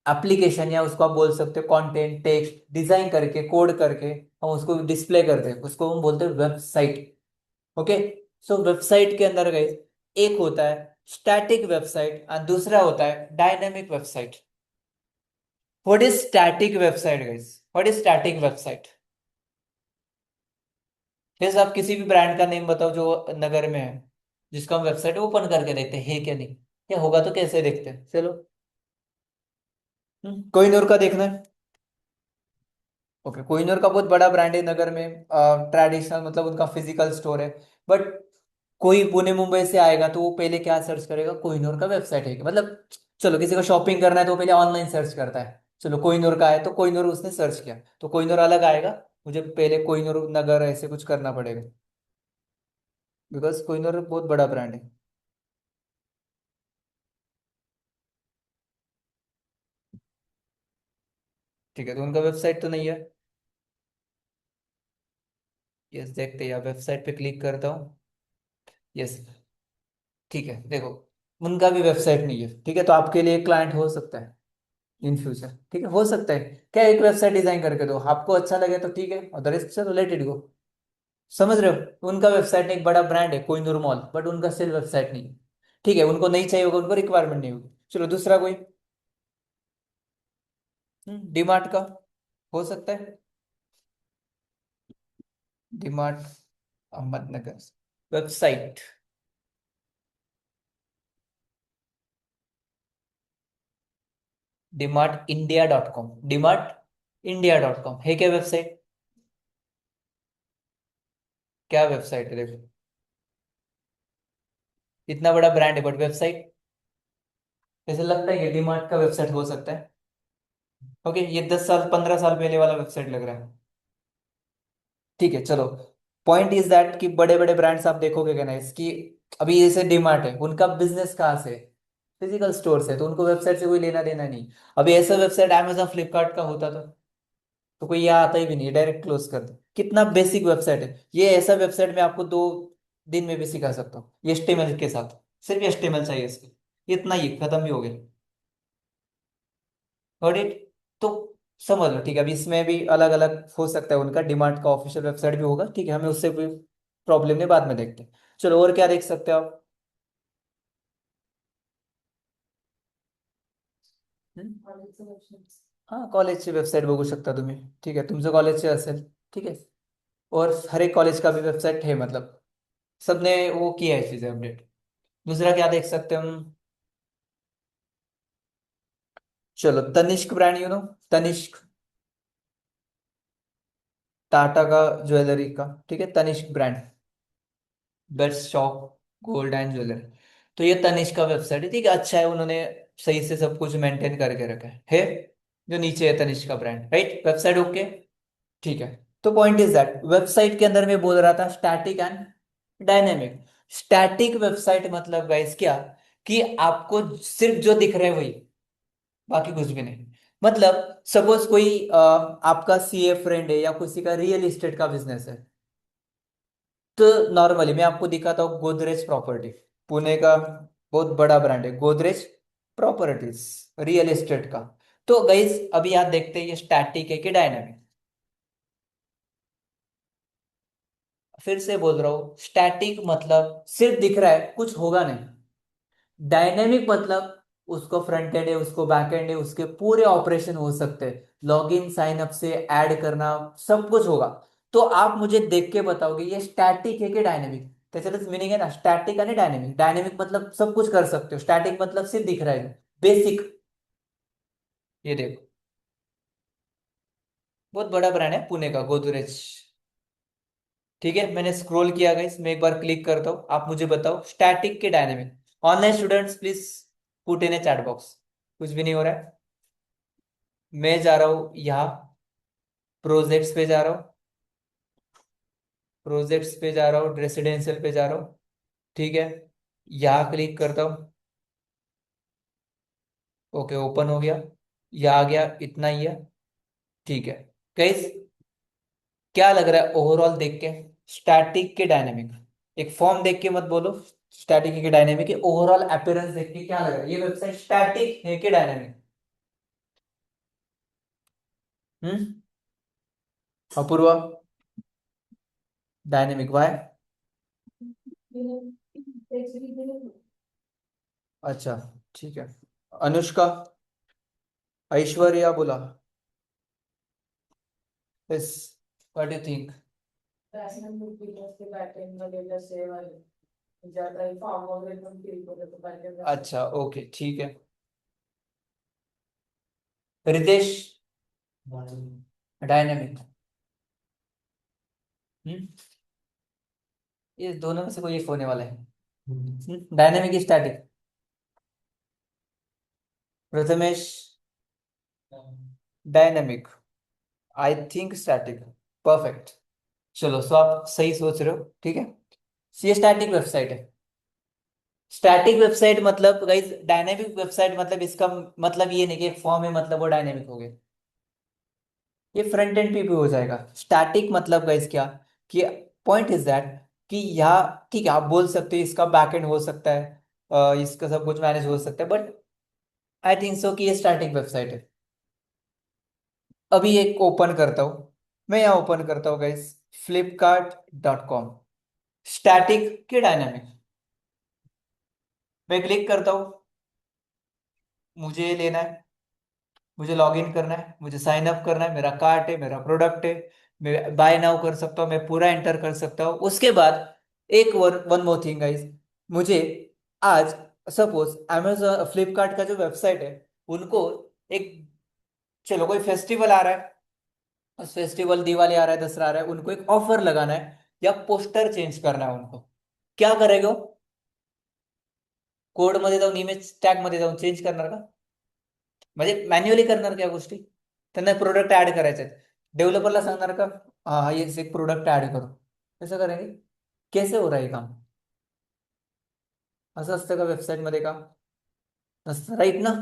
एप्लीकेशन या उसको आप बोल सकते हो कंटेंट टेक्स्ट डिजाइन करके कोड करके हम उसको डिस्प्ले करते हैं, उसको हम बोलते हैं वेबसाइट। ओके। सो वेबसाइट के अंदर गए, एक होता है स्टैटिक वेबसाइट और दूसरा होता है dynamic website. What is static website guys? What is static website? जैसे आप किसी भी ब्रांड का नेम बताओ जो नगर में है, जिसका हम वेबसाइट ओपन करके देखते हैं है क्या नहीं, या होगा तो कैसे देखते हैं, चलो। कोहिनूर का देखना है। ओके, कोहिनूर का बहुत बड़ा ब्रांड है नगर में, ट्रेडिशनल मतलब उनका फिजिकल स्टोर है। बट कोई पुणे मुंबई से आएगा तो वो पहले क्या सर्च करेगा, कोहिनूर का वेबसाइट है क्या? मतलब चलो किसी को शॉपिंग करना है तो वो पहले ऑनलाइन सर्च करता है, चलो कोहिनूर का है तो कोहिनूर उसने सर्च किया तो कोहिनूर अलग आएगा, मुझे पहले कोहिनूर नगर ऐसे कुछ करना पड़ेगा, बिकॉज कोहिनूर बहुत बड़ा ब्रांड है। ठीक है, तो उनका वेबसाइट तो नहीं है। यस, देखते हैं, वेबसाइट पे क्लिक करता हूँ। यस, ठीक है, देखो उनका भी वेबसाइट नहीं है। ठीक है, तो आपके लिए क्लाइंट हो सकता है इन फ्यूचर। ठीक है, हो सकता है। क्या एक वेबसाइट डिजाइन करके दो, आपको अच्छा लगे तो ठीक है, अदरवाइज चलो लेट इट गो। समझ रहे हो? उनका वेबसाइट एक बड़ा ब्रांड है कोइंदूर मॉल, बट उनका सेल वेबसाइट नहीं है। ठीक है, उनको नहीं चाहिए होगा, उनको रिक्वायरमेंट नहीं होगी। चलो दूसरा कोई, डीमार्ट का हो सकता है। DMart Ahmednagar website, DmartIndia.com, DmartIndia.com है क्या वेबसाइट? क्या वेबसाइट है? देखो इतना बड़ा ब्रांड है बट वेबसाइट, ऐसे लगता है कि डीमार्ट का वेबसाइट हो सकता है। ओके, ये 10 साल 15 साल पहले वाला वेबसाइट लग रहा है। ठीक है, चलो। पॉइंट इज दैट कि बड़े बड़े ब्रांड्स आप देखोगे क्या ना इसकी, अभी जैसे डीमार्ट है, उनका बिजनेस कहाँ से? फिजिकल स्टोर से, तो उनको वेबसाइट से कोई लेना देना नहीं। अभी ऐसा वेबसाइट Amazon फ्लिपकार्ट का होता तो कोई यहाँ आता ही भी नहीं, डायरेक्ट क्लोज कर दो। कितना बेसिक वेबसाइट है ये, ऐसा वेबसाइट मैं आपको 2 दिन में भी सिखा सकता हूँ HTML के साथ। सिर्फ HTML चाहिए इसके, इतना ही, खत्म भी हो गया। Got it? तो समझ लो। ठीक है, अभी इसमें भी अलग अलग हो सकता है, उनका डिमांड का ऑफिशियल वेबसाइट भी होगा। ठीक है, हमें उससे कोई प्रॉब्लम नहीं, बाद में देखते हैं। चलो और क्या देख सकते हो आप? हम्म? कॉलेजचे options. हाँ, कॉलेजची वेबसाईट बघू शकता तुम्ही। ठीक है, तुमचं कॉलेजचे असेल। ठीक है, और हर एक कॉलेज का भी वेबसाइट है, मतलब सबने वो किया है चीजें अपडेट। दूसरा क्या देख सकते हैं हम? चलो Tanishq brand, you know, Tanishq, Tata का ज्वेलरी का। ठीक है, Tanishq brand, best shop gold and jewellery. तो ये तनिष्क का वेबसाइट है। ठीक है, अच्छा है, उन्होंने सही से सब कुछ मेंटेन करके रखा है। जो नीचे है तनिष्क का ब्रांड, राइट? वेबसाइट ओके, ठीक है। तो पॉइंट इज दैट वेबसाइट के अंदर मैं बोल रहा था static and dynamic. Static website मतलब गाइस क्या, कि आपको सिर्फ जो दिख रहा है वही, बाकी कुछ भी नहीं। मतलब सपोज कोई आपका सीए फ्रेंड है या किसी का रियल एस्टेट का बिजनेस है, तो नॉर्मली मैं आपको दिखाता हूँ गोदरेज प्रॉपर्टी, पुणे का बहुत बड़ा ब्रांड है गोदरेज प्रॉपर्टीज, रियल एस्टेट का। तो गाइस अभी आप देखते हैं ये स्टैटिक है कि डायनामिक। फिर से बोल रहा हूँ, स्टैटिक मतलब सिर्फ दिख रहा है, कुछ होगा नहीं। डायनेमिक मतलब उसको फ्रंट एंड है, उसको बैक एंड है, उसके पूरे ऑपरेशन हो सकते हैं, लॉग इन साइन अप से ऐड करना, सब कुछ होगा। तो आप मुझे देख के बताओगे ये स्टैटिक है कि डायनेमिक? त्याच्यातच मीनिंग है ना, स्टैटिक आणि डायनेमिक। डायनेमिक मतलब सब कुछ कर सकते हो, स्टैटिक मतलब सिर्फ दिख रहा है बेसिक। ये देखो, बहुत बड़ा ब्रांड है पुणे का गोदरेज। ठीक है, मैंने स्क्रॉल किया गाइस, मैं एक बार क्लिक करता हूँ, आप मुझे बताओ स्टैटिक के dynamic. Online students please put in a chat box. कुछ भी नहीं हो रहा है। मैं जा रहा हूँ यहाँ, प्रोजेक्ट्स पे जा रहा हूँ, प्रोजेक्ट्स पे जा रहा हूँ, रेसिडेंशियल पे जा रहा हूँ। ठीक है, यहाँ क्लिक करता हूँ, ओके ओपन हो गया, यहाँ आ गया, इतना ही है। ठीक है गाइस, क्या लग रहा है ओवरऑल देख के, स्टैटिक के डायनेमिक? एक फॉर्म देख के मत बोलो स्टैटिक है कि डायनेमिक है, ओवरऑल अपीयरेंस देख के क्या लग रहा है, ये वेबसाइट स्टैटिक है कि dynamic? Hmm, Apoorva? Dynamic, why? अच्छा, ठीक है। अनुष्का, ऐश्वर्या बोला, यस, व्हाट डू थिंक? अच्छा ओके, ठीक है। रितेश, डायनेमिक? हम्म, ये दोनों में से कोई एक होने वाला है। Dynamic static? Prathamesh, dynamic? I think static. Perfect. चलो, सो आप सही सोच रहे हो, ठीक है। ये स्टैटिक वेबसाइट है। स्टैटिक वेबसाइट मतलब गाइस, डायनेमिक वेबसाइट मतलब इसका मतलब ये नहीं कि एक फॉर्म है मतलब वो डायनेमिक हो गया, ये फ्रंट एंड पे हो जाएगा। स्टैटिक मतलब गाइस क्या, कि पॉइंट इज दैट कि यहाँ ठीक है आप बोल सकते हो इसका बैक एंड हो सकता है, इसका सब कुछ मैनेज हो सकता है, बट आई थिंक सो कि ये स्टैटिक वेबसाइट है। अभी एक ओपन करता हूँ, मैं यहाँ ओपन करता हूँ गाइस, flipkart.com। स्टैटिक की डायनामिक? मैं क्लिक करता हूँ, मुझे ये लेना है, मुझे लॉग इन करना है, मुझे साइन अप करना है, मेरा कार्ट है, मेरा प्रोडक्ट है, मैं बाय नाउ कर सकता हूँ, मैं पूरा एंटर कर सकता हूँ। उसके बाद एक one one more thing guys, मुझे आज सपोज अमेजोन फ्लिपकार्ट का जो वेबसाइट है, उनको एक, चलो कोई फेस्टिवल आ रहा है, उस फेस्टिवल दिवाली आ रहा है, दसरा आ रहा है, उनको एक ऑफर लगाना है या पोस्टर चेंज करना है उनको, क्या करेगा? कोड मध्ये जाऊन इमेज टॅग मध्ये जाऊन चेंज करणार का? म्हणजे मॅन्युअली करणार क्या गोष्टी? त्यांना प्रोडक्ट ऍड करायचे आहेत, डेव्हलपरला सांगणार का हा हा ये एक प्रोडक्ट ऍड करो? कैसे करेंगे? कैसे हो रहा है ये काम? असं असतं का वेबसाईट मध्ये काम? नसतं, राईट ना?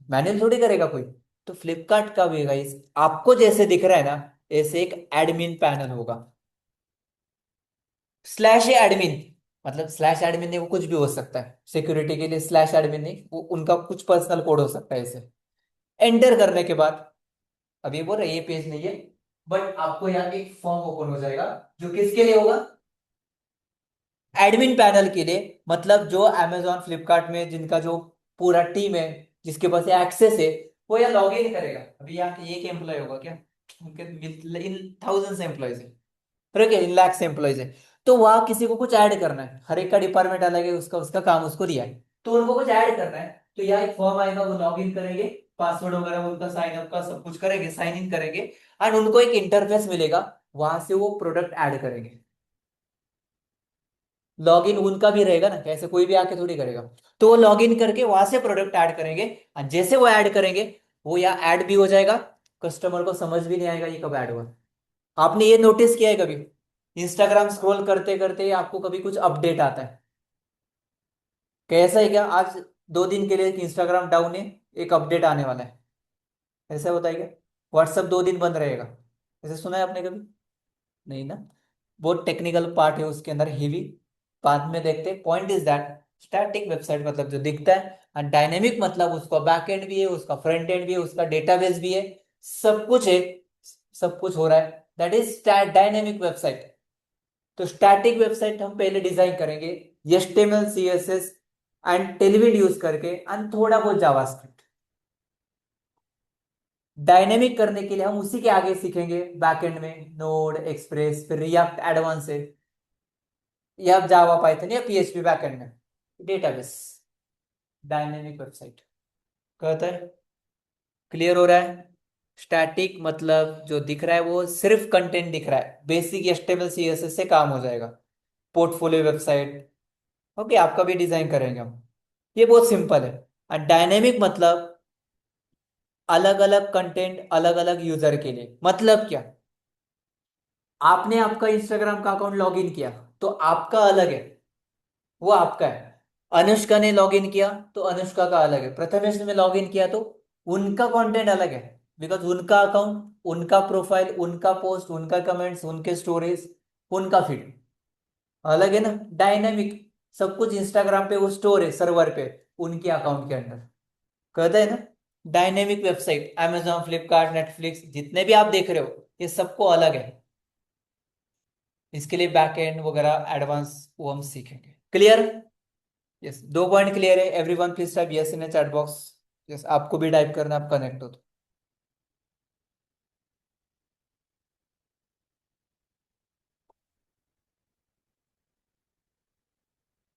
मैनुअल थोड़ी करेगा कोई। तो फ्लिपकार्ट का भी गाइस आपको जैसे दिख रहा है ना, ऐसे एक एडमिन पैनल होगा, स्लैश एडमिन, मतलब स्लैश एडमिन नहीं, वो कुछ भी हो सकता है, सिक्योरिटी के लिए स्लैश एडमिन नहीं, वो उनका कुछ पर्सनल कोड हो सकता है ऐसे। एंटर करने के बाद, अब ये बोल रहे ये पेज नहीं है, बट आपको यहाँ एक फॉर्म ओपन हो जाएगा, जो किसके लिए होगा? एडमिन पैनल के लिए। मतलब जो अमेजोन फ्लिपकार्ट में जिनका जो पूरा टीम है, जिसके पास एक्सेस है, वो यहाँ लॉग इन करेगा। अभी यहाँ एक एम्प्लॉय होगा क्या? उनके इन थाउजेंड्स एम्प्लॉयज है, ठीक है, इन लैक्स एम्प्लॉयज है। तो वहां किसी को कुछ ऐड करना है, हर एक का डिपार्टमेंट अलग है, उसका उसका काम उसको दिया है, तो उनको कुछ ऐड करना है, तो यहाँ एक फॉर्म आएगा, वो लॉग इन करेंगे, पासवर्ड वगैरह उनका साइन अप का सब कुछ करेंगे, साइन इन करेंगे, एंड उनको एक इंटरफेस मिलेगा, वहां से वो प्रोडक्ट ऐड करेंगे। लॉग इन उनका भी रहेगा ना, कैसे कोई भी आके थोड़ी करेगा। तो वो लॉग इन करके वहां से प्रोडक्ट ऐड करेंगे, और जैसे वो ऐड करेंगे, वो या ऐड भी हो जाएगा, कस्टमर को समझ भी नहीं आएगा ये कब ऐड हुआ। आपने ये नोटिस किया है कभी, इंस्टाग्राम स्क्रॉल करते करते आपको कभी कुछ अपडेट आता है, कैसा है क्या आज 2 दिन के लिए इंस्टाग्राम डाउन है, एक अपडेट आने वाला है, ऐसा होता है क्या? व्हाट्सएप 2 दिन बंद रहेगा, ऐसे सुना है आपने कभी? नहीं ना। बहुत टेक्निकल पार्ट है उसके अंदर, हेवी, बाद में देखते हैं। Point is that static website मतलब जो दिखता है, और डायनेमिक मतलब उसका बैक एंड भी है, उसका फ्रंट एंड भी है, उसका डेटाबेस भी है, सब कुछ है, सब कुछ हो रहा है, दैट इज डायनेमिक वेबसाइट। तो स्टैटिक वेबसाइट हम पहले डिजाइन करेंगे HTML CSS and Tailwind use करके, एंड थोड़ा बहुत जावास्क्रिप्ट। डायनेमिक करने के लिए हम उसी के आगे सीखेंगे बैकएंड में नोड, एक्सप्रेस, फिर रिएक्ट एडवांस है, या जावा पाइथन या PHP बैकएंड में डेटाबेस। डायनेमिक वेबसाइट कहता है, क्लियर हो रहा है? स्टैटिक मतलब जो दिख रहा है वो सिर्फ कंटेंट दिख रहा है, बेसिक HTML CSS से काम हो जाएगा, पोर्टफोलियो वेबसाइट। ओके, आपका भी डिजाइन करेंगे हम, ये बहुत सिंपल है। और डायनेमिक मतलब अलग अलग कंटेंट अलग अलग यूजर के लिए, मतलब क्या, आपने आपका इंस्टाग्राम का अकाउंट लॉग इन किया तो आपका अलग है, वो आपका है। अनुष्का ने लॉग इन किया तो अनुष्का का अलग है। प्रथमेश ने लॉग इन किया तो उनका कंटेंट अलग है, बिकॉज उनका अकाउंट, उनका प्रोफाइल, उनका पोस्ट, उनका कमेंट्स, उनके स्टोरीज, उनका फीड अलग है ना। डायनेमिक, सब कुछ इंस्टाग्राम पे वो स्टोर है सर्वर पे, उनके अकाउंट के अंदर, कहते हैं ना। Dynamic website Amazon, Flipkart, Netflix, जितने भी आप देख रहे हो ये सबको अलग है। इसके लिए बैक एंड वगैरह एडवांस वो हम सीखेंगे। क्लियर? यस, 2 पॉइंट क्लियर है। Everyone please type yes in chat box. Yes, आपको भी टाइप करना, आप कनेक्ट हो तो।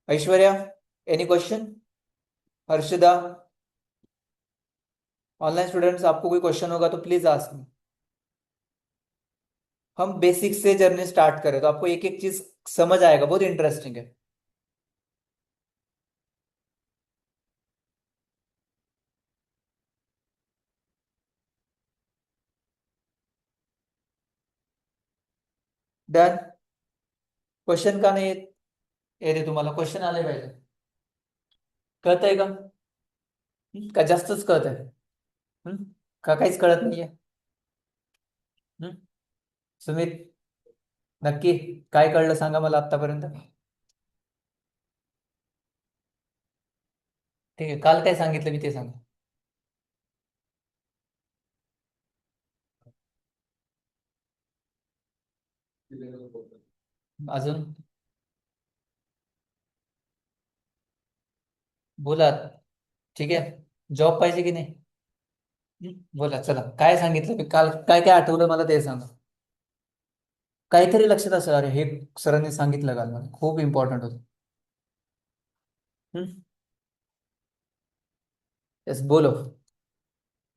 Aishwarya, any question? Harshada, online students, आपको कोई क्वेश्चन होगा तो प्लीज आस्क मी। हम बेसिक से जर्नी स्टार्ट करें तो आपको एक एक चीज समझ आएगा, बहुत इंटरेस्टिंग है। डन। क्वेश्चन का नाही येते तुम्हाला, क्वेश्चन आले पाहिजे, कळतंय का? का जास्तच कळत आहे? का काहीच कळत नाहीये? हम्म? सुमित, नक्की काय कळलं सांगा मला आतापर्यंत. ठीक आहे, काल काय सांगितलं मी ते सांगा. अजून बोला. ठीक आहे, जॉब पाहिजे की नाही? बोला, चला काय सांगितलं मी काल, काय काय आठवलं मला ते सांगा. काहीतरी लक्षात असेल, अरे हे सरांनी सांगितलं काल मला, खूप इम्पॉर्टंट होतं. यस, बोलो.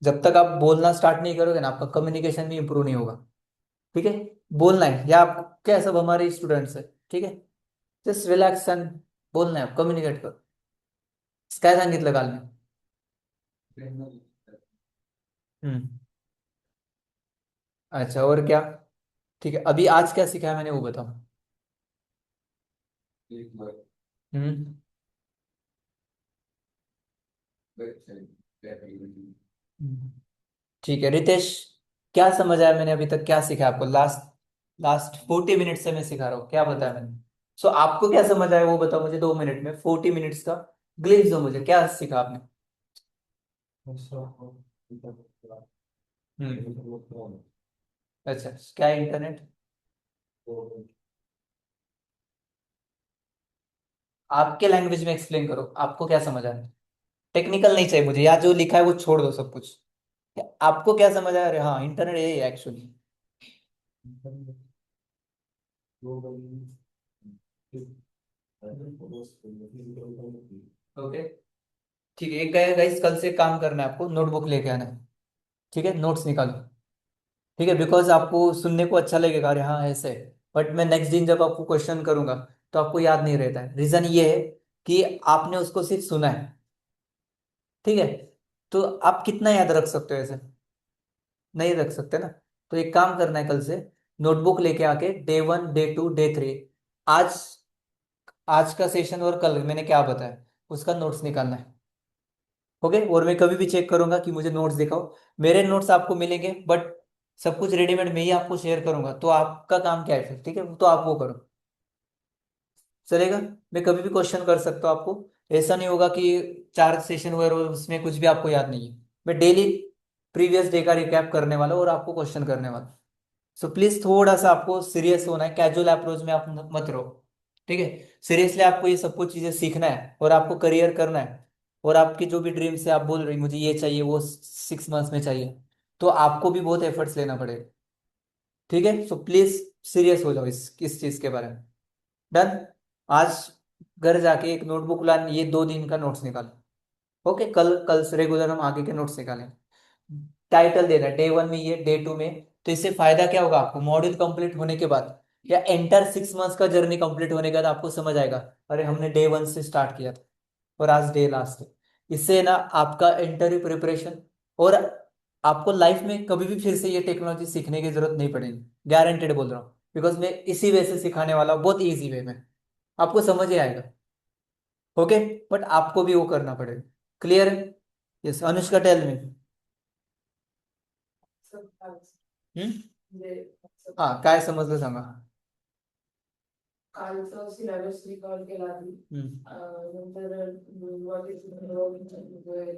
जब तक आप बोलना स्टार्ट नहीं करोगे ना, आपका कम्युनिकेशन भी इंप्रूव नहीं होगा. ठीक है, बोलना है, या आप क्या, सब हमारे स्टूडेंट्स है, ठीक है, जस्ट रिलैक्स एंड बोलना है, कम्युनिकेट करो. काय सांगितलं काल मी? हम्म. अच्छा, और क्या? ठीक है, अभी आज क्या सिखाया मैंने वो बताओ. हम्म. हम्म. ठीक है रितेश, क्या समझ आया मैंने अभी तक, क्या सिखाया आपको? लास्ट लास्ट 40 मिनट से मैं सिखा रहा हूँ, क्या बताया मैंने? सो आपको क्या समझ आया वो बताओ मुझे, 2 मिनट में, 40 मिनट्स का ग्लिम्स दो मुझे, क्या सीखा आपने? हम्म. अच्छा, क्या इंटरनेट? आपके लैंग्वेज में एक्सप्लेन करो, आपको क्या समझ आया? टेक्निकल नहीं चाहिए मुझे, या जो लिखा है वो छोड़ दो सब कुछ. आपको क्या समझ आया? अरे हाँ, इंटरनेट यही है एक्चुअली. ओके, ठीक है, एक गाइस कल से काम करना है, आपको नोटबुक लेके आना है. ठीक है, नोट्स निकालो. ठीक है, बिकॉज आपको सुनने को अच्छा लगेगा, अरे हाँ ऐसे है, बट मैं नेक्स्ट दिन जब आपको क्वेश्चन करूंगा तो आपको याद नहीं रहता है. रीजन ये है कि आपने उसको सिर्फ सुना है. ठीक है, तो आप कितना याद रख सकते हो ऐसे? नहीं रख सकते ना। तो एक काम करना है, कल से नोटबुक लेके आके डे 1 डे 2 डे 3, आज आज का सेशन और कल मैंने क्या बताया उसका नोट्स निकालना है। ओके, और मैं कभी भी चेक करूंगा कि मुझे नोट्स दिखाओ। मेरे नोट्स आपको मिलेंगे, बट सब कुछ रेडीमेड मैं ही आपको शेयर करूंगा, तो आपका काम क्या है फिर? ठीक है, तो आप वो करो, चलेगा। मैं कभी भी क्वेश्चन कर सकता हूँ आपको। ऐसा नहीं होगा कि 4 सेशन हुए और उसमें कुछ भी आपको याद नहीं है। मैं डेली प्रीवियस डे का रिकैप करने वाला हूँ और आपको क्वेश्चन करने वाला हूँ। सो प्लीज थोड़ा सा आपको सीरियस होना है, कैजुअल अप्रोच में आप मत रहो। ठीक है, सीरियसली आपको ये सब कुछ चीजें सीखना है और आपको करियर करना है। और आपकी जो भी ड्रीम्स है, आप बोल रही मुझे ये चाहिए वो 6 मंथ्स में चाहिए, तो आपको भी बहुत एफर्ट्स लेना पड़ेगा। ठीक है, सो प्लीज सीरियस हो जाओ इस चीज के बारे में। डन। आज घर जाके एक नोटबुक ला, ये 2 दिन का नोट्स निकालो। ओके, कल कल से रेगुलर हम आगे के नोट्स निकालें। टाइटल देना डे 1 में ये, डे 2 में। तो इससे फायदा क्या होगा आपको? मॉड्यूल कंप्लीट होने के बाद या एंटर 6 मंथ्स का जर्नी कंप्लीट होने के बाद आपको समझ आएगा, अरे हमने डे 1 से स्टार्ट किया था और आज डे लास्ट है। इससे ना आपका इंटरव्यू प्रिपरेशन, और आपको लाइफ में कभी भी फिर से ये टेक्नोलॉजी सीखने की जरूरत नहीं पड़ेगी, गारंटेड बोल रहा हूँ। बिकॉज मैं इसी वे से सिखाने वाला हूँ, बहुत ईजी वे में, आपको समझ ही आएगा। ओके, बट आपको भी वो करना पड़ेगा। क्लियर है? Yes, Anushka tell me. सब कालचं हम्म, म्हणजे हाँ काय समजलं सांगा. कालचं सिलेबस रिकॉल केला आधी. हम्म. नंतर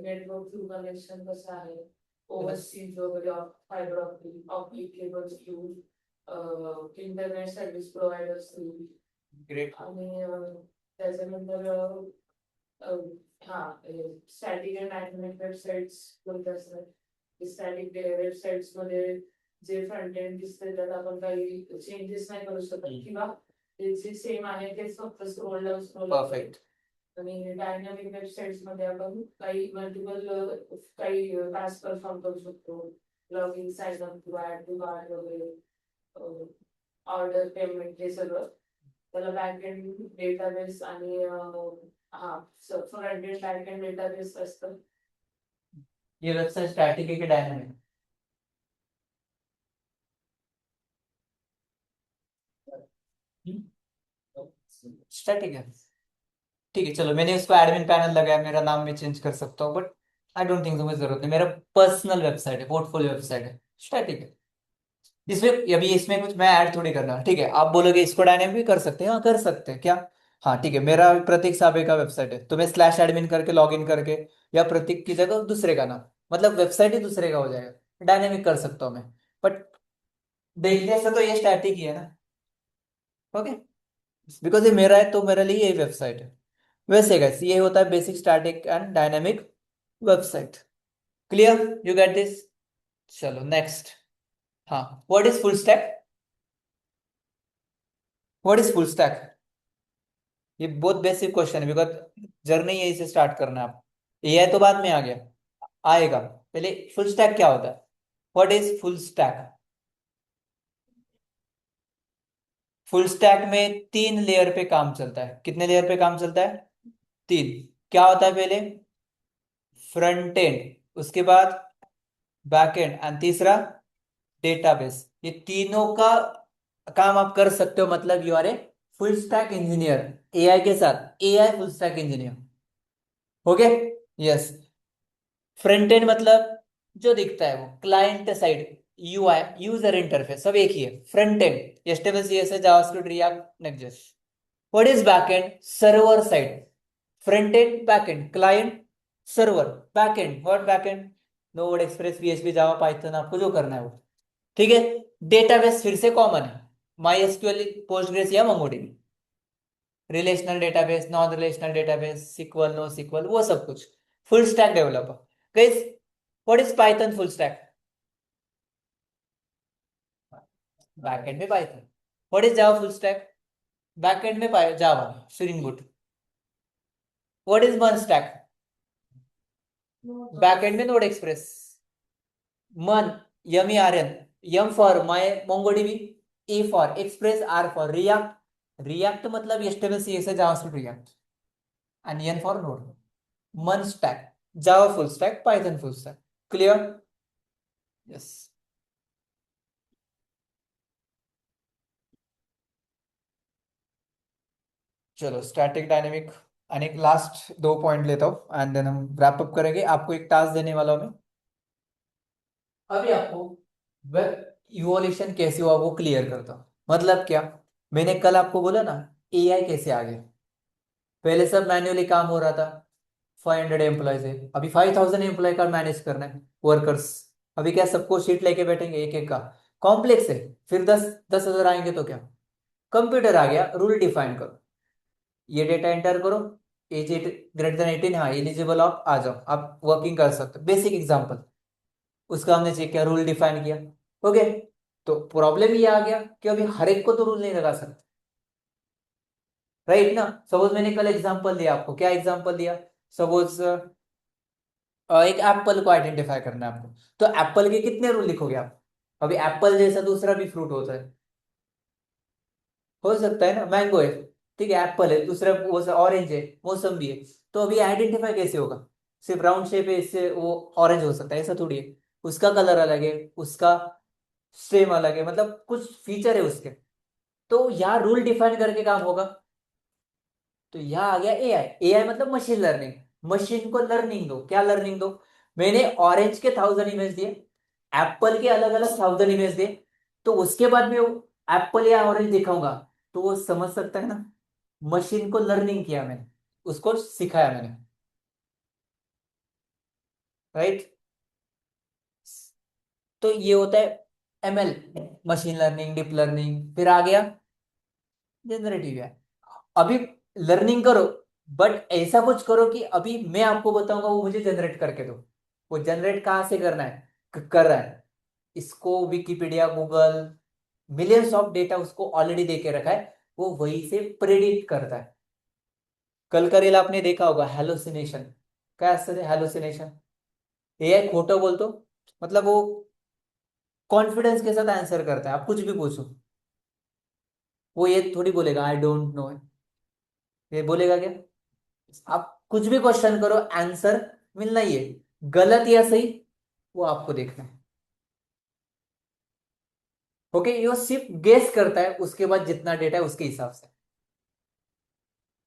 नेटवर्क थ्रू कनेक्शन कसं आहे, ओव्हरसीज वगैरे, fibre optic cables through, internet service providers through. Great. आणि त्याच्यानंतर हा स्टॅटिक अँड डायनॅमिक वेबसाईट्स कोणत्या असतात, स्टॅटिक वेबसाईट्स मध्ये जे फ्रंट एंड दिसते त्यात आपण काही चेंजेस नाही करू शकत, किंवा ते जे सेम आहे तेच फक्त स्क्रोल परफेक्ट. आणि डायनॅमिक वेबसाईट्स मध्ये आपण काही मल्टिपल काही टास्क परफॉर्म करू शकतो. Log in, sign up, to add to cart वगैरे, ऑर्डर पेमेंट, हे सगळं त्याला बॅक एंड डेटाबेस आणि हा front end back end database असतं. ये वेबसाइट स्टैटिक है कि डायनामिक? स्टैटिक है। ठीक है, चलो मैंने उसको एडमिन पैनल लगाया, मेरा नाम मैं चेंज कर सकता हूँ, बट आई डोंट थिंक मुझे जरूरत नहीं, मेरा पर्सनल वेबसाइट है, पोर्टफोलियो वेबसाइट है, स्टैटिक है। इसमें अभी इसमें कुछ मैं ऐड थोड़ी करना है। ठीक है, आप बोलोगे इसको डायनेमिक भी कर सकते हैं, हाँ कर सकते हैं क्या? हाँ ठीक है, मेरा प्रतीक साबे का वेबसाइट है, तो मैं स्लैश एडमिन करके लॉग इन करके, या प्रतीक की जगह दूसरे का नाम, मतलब वेबसाइट ही दूसरे का हो जाएगा, डायनेमिक कर सकता हूँ मैं। बट देखने से तो ये स्टैटिक ही है ना। ओके, बिकॉज ये मेरा है तो मेरे लिए यही वेबसाइट है। वैसे कैसे ये होता है basic static and dynamic website. Clear? You get this? चलो नेक्स्ट। हाँ, what is full stack? What is full stack? ये बहुत बेसिक क्वेश्चन है, बिकॉज जर्नी यही से स्टार्ट करना है आप। एआई तो बाद में आ गया, आएगा, पहले फुल स्टैक क्या होता है? What is full stack? Full stack में 3 लेयर पे काम चलता है। कितने लेयर पे काम चलता है? 3। क्या होता है पहले? फ्रंट एंड, उसके बाद बैक एंड, एंड तीसरा डेटाबेस। ये तीनों का काम आप कर सकते हो, मतलब you are a full stack engineer. AI के साथ AI full stack engineer. Okay, yes. Front end मतलब जो दिखता है वो client side, UI, user interface, सब एक ही है। Front end HTML CSS JavaScript React Next JS. What is back end? Server side. Front end, back end, client, server, back and. What back and? Node, express, PHP, Java, Python, आपको जो करना है वो। ठीक है, डेटाबेस फिर से कॉमन है, माई एसक्यूएल, पोस्टग्रेस या MongoDB. Relational database, non relational database, sequel, no sequel, वो सब कुछ। Full stack developer. Guys, what is Python full stack? Backend में Python. What is Java full stack? Backend में Java, Spring Boot. What is मन stack? Backend में Node Express. मन, M E R N, M for my MongoDB, E for Express, R for React. React मतलब HTML CSS JavaScript react, and N for Node. मन stack. Java full stack, Python full stack. Clear? Yes. चलो static dynamic, and एक last दो point लेता हूँ and then हम wrap up करेंगे। आपको एक टास्क देने वाला हूँ मैं अभी आपको। वेब इवोल्यूशन कैसे हुआ वो क्लियर करता हूँ। मतलब क्या, मैंने कल आपको बोला ना एआई कैसे आ गया। पहले सब मैन्युअली काम हो रहा था। 500 एम्प्लॉयज है, अभी 5000 एम्प्लॉय का मैनेज करना है, वर्कर्स। अभी क्या सबको शीट लेके बैठेंगे एक एक का? कॉम्प्लेक्स है। फिर 10 10 हजार आएंगे तो क्या? कंप्यूटर आ गया, रूल डिफाइन करो, ये डेटा एंटर करो, एज ग्रेटर देन 18, हाँ एलिजिबल, आप आ जाओ, आप वर्किंग कर सकते हो। बेसिक एग्जांपल, उसका हमने चेक किया, रूल डिफाइन किया। ओके। तो प्रॉब्लम ये आ गया कि अभी हर एक को तो रूल नहीं लगा सकते, राइट ना? सपोज मैंने कल एग्जांपल दिया आपको, क्या एग्जांपल दिया? सपोज एक एप्पल को आइडेंटिफाई करना है आपको, तो एप्पल के कितने रूल लिखोगे आप? अभी एप्पल जैसा दूसरा भी फ्रूट होता है, हो सकता है ना, मैंगो है, ठीक है, एप्पल है, दूसरा वो ऑरेंज है, मौसम्बी है। तो अभी आइडेंटिफाई कैसे होगा? सिर्फ राउंड शेप है, इससे वो ऑरेंज हो सकता है, ऐसा थोड़ी है। उसका कलर अलग है, उसका स्टेम अलग है, मतलब कुछ फीचर है उसके। तो यहाँ रूल डिफाइन करके काम होगा। तो यहाँ आ गया एआई। एआई मतलब मशीन लर्निंग। मशीन को लर्निंग दो, क्या लर्निंग दो? मैंने ऑरेंज के 1000 इमेज दिए, एप्पल के अलग अलग 1000 इमेज दिए, तो उसके बाद में एप्पल या ऑरेंज दिखाऊंगा तो वो समझ सकता है ना? मशीन को लर्निंग किया मैंने, उसको सिखाया मैंने, राइट? तो ये होता है ML, machine learning, deep learning. फिर आ गया जनरेटिव है। अभी लर्निंग करो, बट ऐसा कुछ करो कि अभी मैं आपको बताऊंगा वो मुझे जनरेट करके दो। वो जनरेट कहाँ से करना है, कर रहा है, इसको Wikipedia, Google, millions of data उसको ऑलरेडी दे के रखा है, वो वही से प्रेडिक्ट करता है। कल का रील आपने देखा होगा, हेलोसिनेशन। क्या असर है हेलोसिनेशन? एआई खोटो बोल तो, मतलब वो कॉन्फिडेंस के साथ आंसर करता है, आप कुछ भी पूछो, वो ये थोड़ी बोलेगा आई डोंट नो। ये बोलेगा क्या? आप कुछ भी क्वेश्चन करो, आंसर मिलना ही है, गलत या सही वो आपको देखना है। ओके, ये सिर्फ गेस करता है, उसके बाद जितना डेटा है उसके हिसाब से।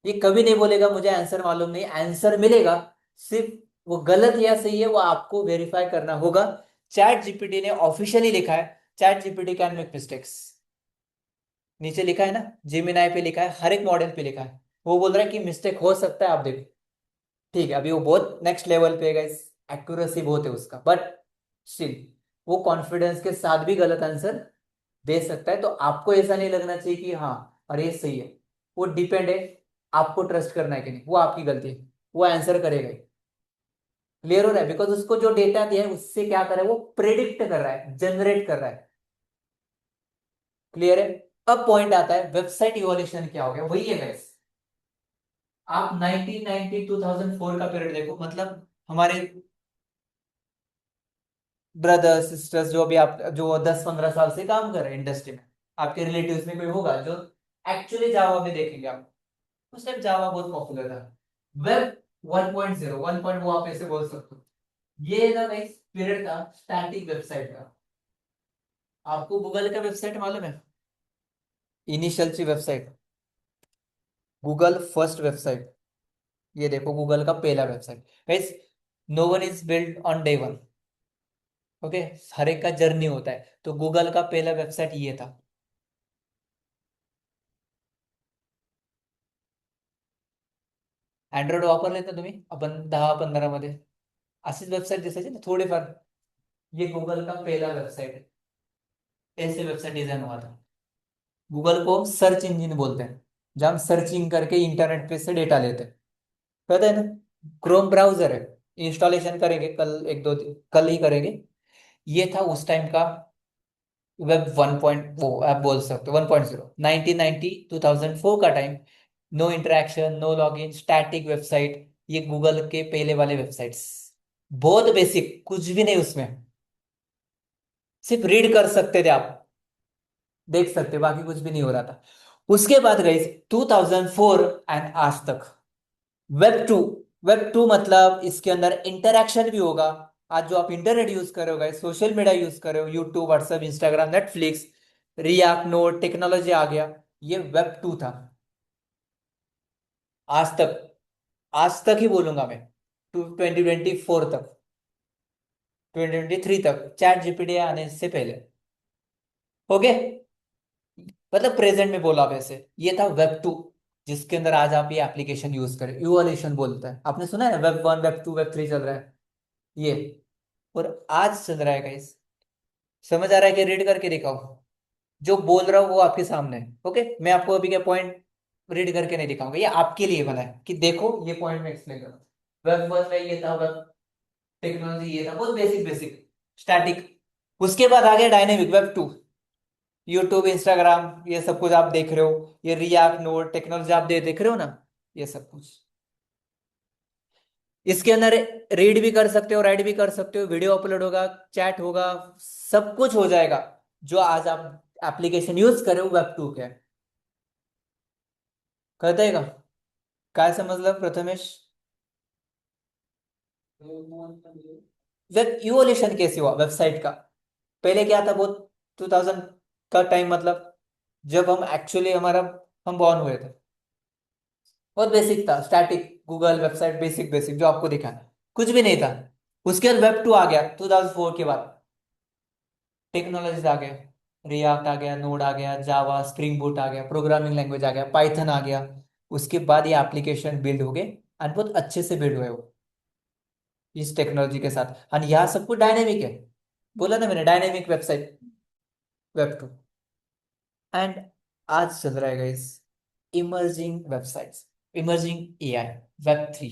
ये कभी नहीं बोलेगा मुझे आंसर मालूम नहीं, आंसर मिलेगा, सिर्फ वो गलत या सही है वो आपको वेरीफाई करना होगा। चैट जीपीटी ने ऑफिशियली लिखा है, chat GPT can make mistakes. नीचे लिखा है ना, जेमिनाई पे लिखा है, हर एक मॉडल पे लिखा है। वो बोल रहा है कि मिस्टेक हो सकता है, आप देखो। ठीक है, अभी वो बहुत नेक्स्ट लेवल पे है, एक्यूरेसी बहुत है उसका, बट स्टिल वो कॉन्फिडेंस के साथ भी गलत आंसर दे सकता है। तो आपको ऐसा नहीं लगना चाहिए कि हाँ अरे ये सही है। वो डिपेंड है, आपको ट्रस्ट करना है कि नहीं, वो आपकी गलती है, वो आंसर करेगा ही। क्लियर हो रहा है? बिकॉज उसको जो डेटा दिया है उससे क्या कर रहा है, वो प्रेडिक्ट कर रहा है, जनरेट कर रहा है। क्लियर है? अब पॉइंट आता है वेबसाइट इवोल्यूशन क्या हो गया, वही है गाइस। आप 1990 2004 का पीरियड देखो, मतलब हमारे ब्रदर्स सिस्टर्स जो भी आप जो 10 15 साल से काम कर रहे हैं इंडस्ट्री में, आपके रिलेटिव्स में कोई होगा जो एक्चुअली जावा में देखेंगे आप। उस टाइम जावा बहुत पॉपुलर था। वेब 1.0, 1. वो आप ऐसे बोल सकते हो। ये ना गाइस पीरियड था स्टैटिक वेबसाइट का। आपको गूगल का वेबसाइट मालूम है? इनिशियल सी वेबसाइट, गूगल फर्स्ट वेबसाइट। ये देखो गूगल का पहला website. Guys, no one is build on day one. Okay, हर एक का जर्नी होता है, तो गूगल का पहला वेबसाइट ये था। अँड्रॉइड वापर लेता तुम्ही, आपण 10 15 मध्ये अशीच वेबसाईट दिसायची ना थोडेफार। ये गूगल का पहला वेबसाइट है, ऐसे वेबसाइट डिजाइन हुआ था। गूगल को सर्च इंजन बोलते हैं, जहाँ हम सर्चिंग करके इंटरनेट पे से डेटा लेते हैं, पता है ना? क्रोम ब्राउजर है, इंस्टॉलेशन करेंगे कल, एक दो दिन कल ही करेंगे। ये था उस टाइम का वेब 1 पॉइंट, वो आप बोल सकते हो 1.0, 1990 2004 का time. No interaction, no login, static website. ये गूगल के पहले वाले वेबसाइट्स, बहुत बेसिक, कुछ भी नहीं उसमें, सिर्फ रीड कर सकते थे आप, देख सकते, बाकी कुछ भी नहीं हो रहा था। उसके बाद गई 2004 एंड आज तक वेब 2। वेब टू मतलब इसके अंदर इंटरेक्शन भी होगा। आज जो आप इंटरनेट यूज कर रहे हो गाइस, सोशल मीडिया यूज कर रहे हो, YouTube, WhatsApp, Instagram, Netflix, React, Node, technology आ गया, ये वेब टू था। आज तक, आज तक ही बोलूंगा मैं, 2024 तक, 2023 तक, चैट जीपीटी आने से पहले। ओके, मतलब प्रेजेंट में बोला वैसे, ये था वेब टू, जिसके अंदर आज आप ये एप्लीकेशन यूज करें, इवोल्यूशन बोलता है, आपने सुना है ना, web one, web two, web three चल रहा है ये। और आज चल रहा है गाइस, समझ आ रहा है कि रीड करके दिखाओ, जो बोल रहा हूँ वो आपके सामने है। ओके, मैं आपको अभी क्या पॉइंट रीड करके नहीं दिखाऊंगा, ये आपके लिए बना है कि देखो ये पॉइंट में एक्सप्लेन करो। वेब वन में ये था, वेब टेक्नोलॉजी ये था, बहुत बेसिक बेसिक, स्टैटिक। उसके बाद आ गया dynamic, web two, YouTube, Instagram, ये सब कुछ आप देख रहे हो, ये रिएक्ट, नोड, टेक्नोलॉजी आप देख रहे हो ना, ये सब कुछ इसके अंदर रीड भी कर सकते हो, राइट भी कर सकते हो, वीडियो अपलोड होगा, चैट होगा, सब कुछ हो जाएगा। जो आज आप एप्लीकेशन यूज करे हो वेब टू के, कर देगा। काय समजलं प्रथमेश? वेब इवोल्यूशन कैसे हुआ वेबसाइट का? पहले क्या था, बहुत 2000 का टाइम, मतलब जब हम एक्चुअली हमारा, हम बॉर्न हुए थे, बहुत बेसिक था, static Google website, basic basic जो आपको दिखा, कुछ भी नहीं था। उसके बाद वेब टू आ गया 2004 के बाद, टेक्नोलॉजीज आ गए, रिएक्ट आ गया, नोड आ गया, जावा, स्प्रिंग बूट आ गया, प्रोग्रामिंग लैंग्वेज आ गया, पाइथन आ गया। उसके बाद ये एप्लीकेशन बिल्ड हो गए, और बहुत अच्छे से बिल्ड हुए वो इस टेक्नोलॉजी के साथ। और यहाँ सब कुछ डायनेमिक है, बोला ना मैंने, dynamic website, web two. And आज चल रहा है guys emerging websites, emerging AI, web three,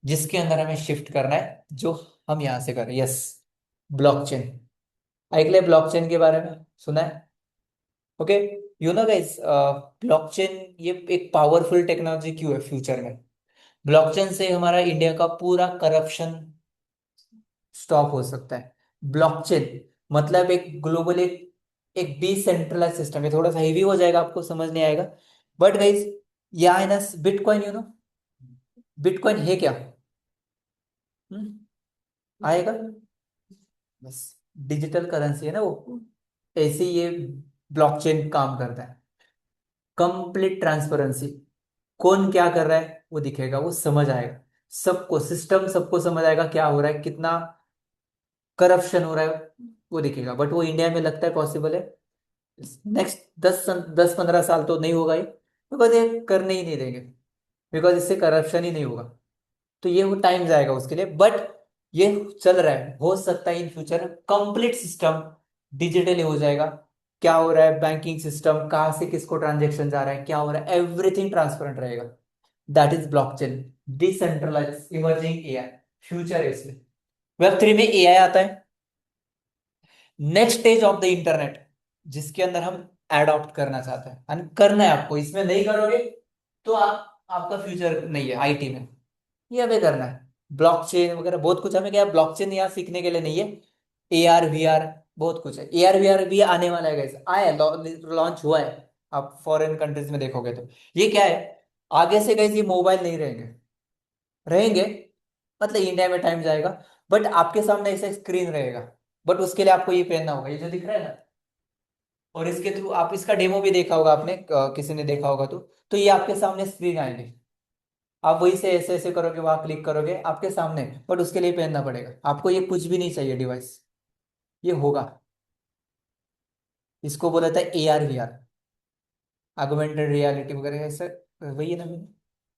जिसके अंदर हमें शिफ्ट करना है, जो हम यहाँ से कर रहे हैं। यस, ब्लॉकचेन, ऐकले ब्लॉकचेन के बारे में, सुना है? Okay, you no guys, blockchain ये एक पावरफुल टेक्नोलॉजी क्यों है फ्यूचर में? ब्लॉकचेन से हमारा इंडिया का पूरा करप्शन स्टॉप हो सकता है। ब्लॉकचेन मतलब एक ग्लोबल, एक एक डिसेंट्रलाइज सिस्टम है, थोड़ा सा हेवी हो जाएगा, आपको समझ नहीं आएगा, बट गाइस ये है ना, बिटकॉइन, यू नो बिटकॉइन है क्या? हम्म, आएगा, बस डिजिटल करेंसी है ना वो, ऐसे ही ये ब्लॉकचेन काम करता है। कंप्लीट ट्रांसपेरेंसी, कौन क्या कर रहा है वो दिखेगा, वो समझ आएगा, सबको, सिस्टम सबको समझ आएगा क्या हो रहा है, कितना करप्शन हो रहा है, वो दिखेगा। बट वो इंडिया में लगता है पॉसिबल है? नेक्स्ट 10-15 साल तो नहीं होगा ये, बिकॉज ये करने ही नहीं देंगे, बिकॉज इससे करप्शन ही नहीं होगा। तो ये वो टाइम जाएगा उसके लिए, बट ये चल रहा है, हो सकता है in future complete system digitally हो जाएगा। क्या हो रहा है, बैंकिंग सिस्टम, कहाँ से किसको ट्रांजेक्शन जा रहा है, क्या हो रहा है, एवरीथिंग ट्रांसपेरेंट रहेगा। That is blockchain, decentralise emerging AI, future है इसमें। वेब थ्री में एआई आता है, next stage of the internet, जिसके अंदर हम एडॉप्ट करना चाहते हैं, and करना है आपको, इसमें नहीं करोगे तो आप, आपका फ्यूचर नहीं है आईटी में, ये हमें करना है। ब्लॉकचेन वगैरह बहुत कुछ, हमें क्या है, ब्लॉकचेन यहाँ सीखने के लिए नहीं है, एआर वीआर बहुत कुछ है, एआर वीआर भी आने वाला है guys, आया, लॉन्च हुआ है। आप फॉरेन कंट्रीज में देखोगे तो ये क्या है, आगे से गाइस ये मोबाइल नहीं रहेंगे, रहेंगे, मतलब इंडिया में टाइम जाएगा, बट आपके सामने ऐसा स्क्रीन रहेगा, बट उसके लिए आपको ये पहनना होगा, ये जो दिख रहा है ना, और इसके थ्रू आप, इसका डेमो भी देखा होगा आपने, किसी ने देखा होगा तो ये आपके सामने स्क्रीन आएगी, आप वही से ऐसे ऐसे करोगे, वहां क्लिक करोगे आपके सामने, बट उसके लिए पहनना पड़ेगा आपको, ये कुछ भी नहीं चाहिए डिवाइस, ये होगा। इसको बोला था AR VR, ऑगमेंटेड रियलिटी वगैरह ऐसे, वही है ना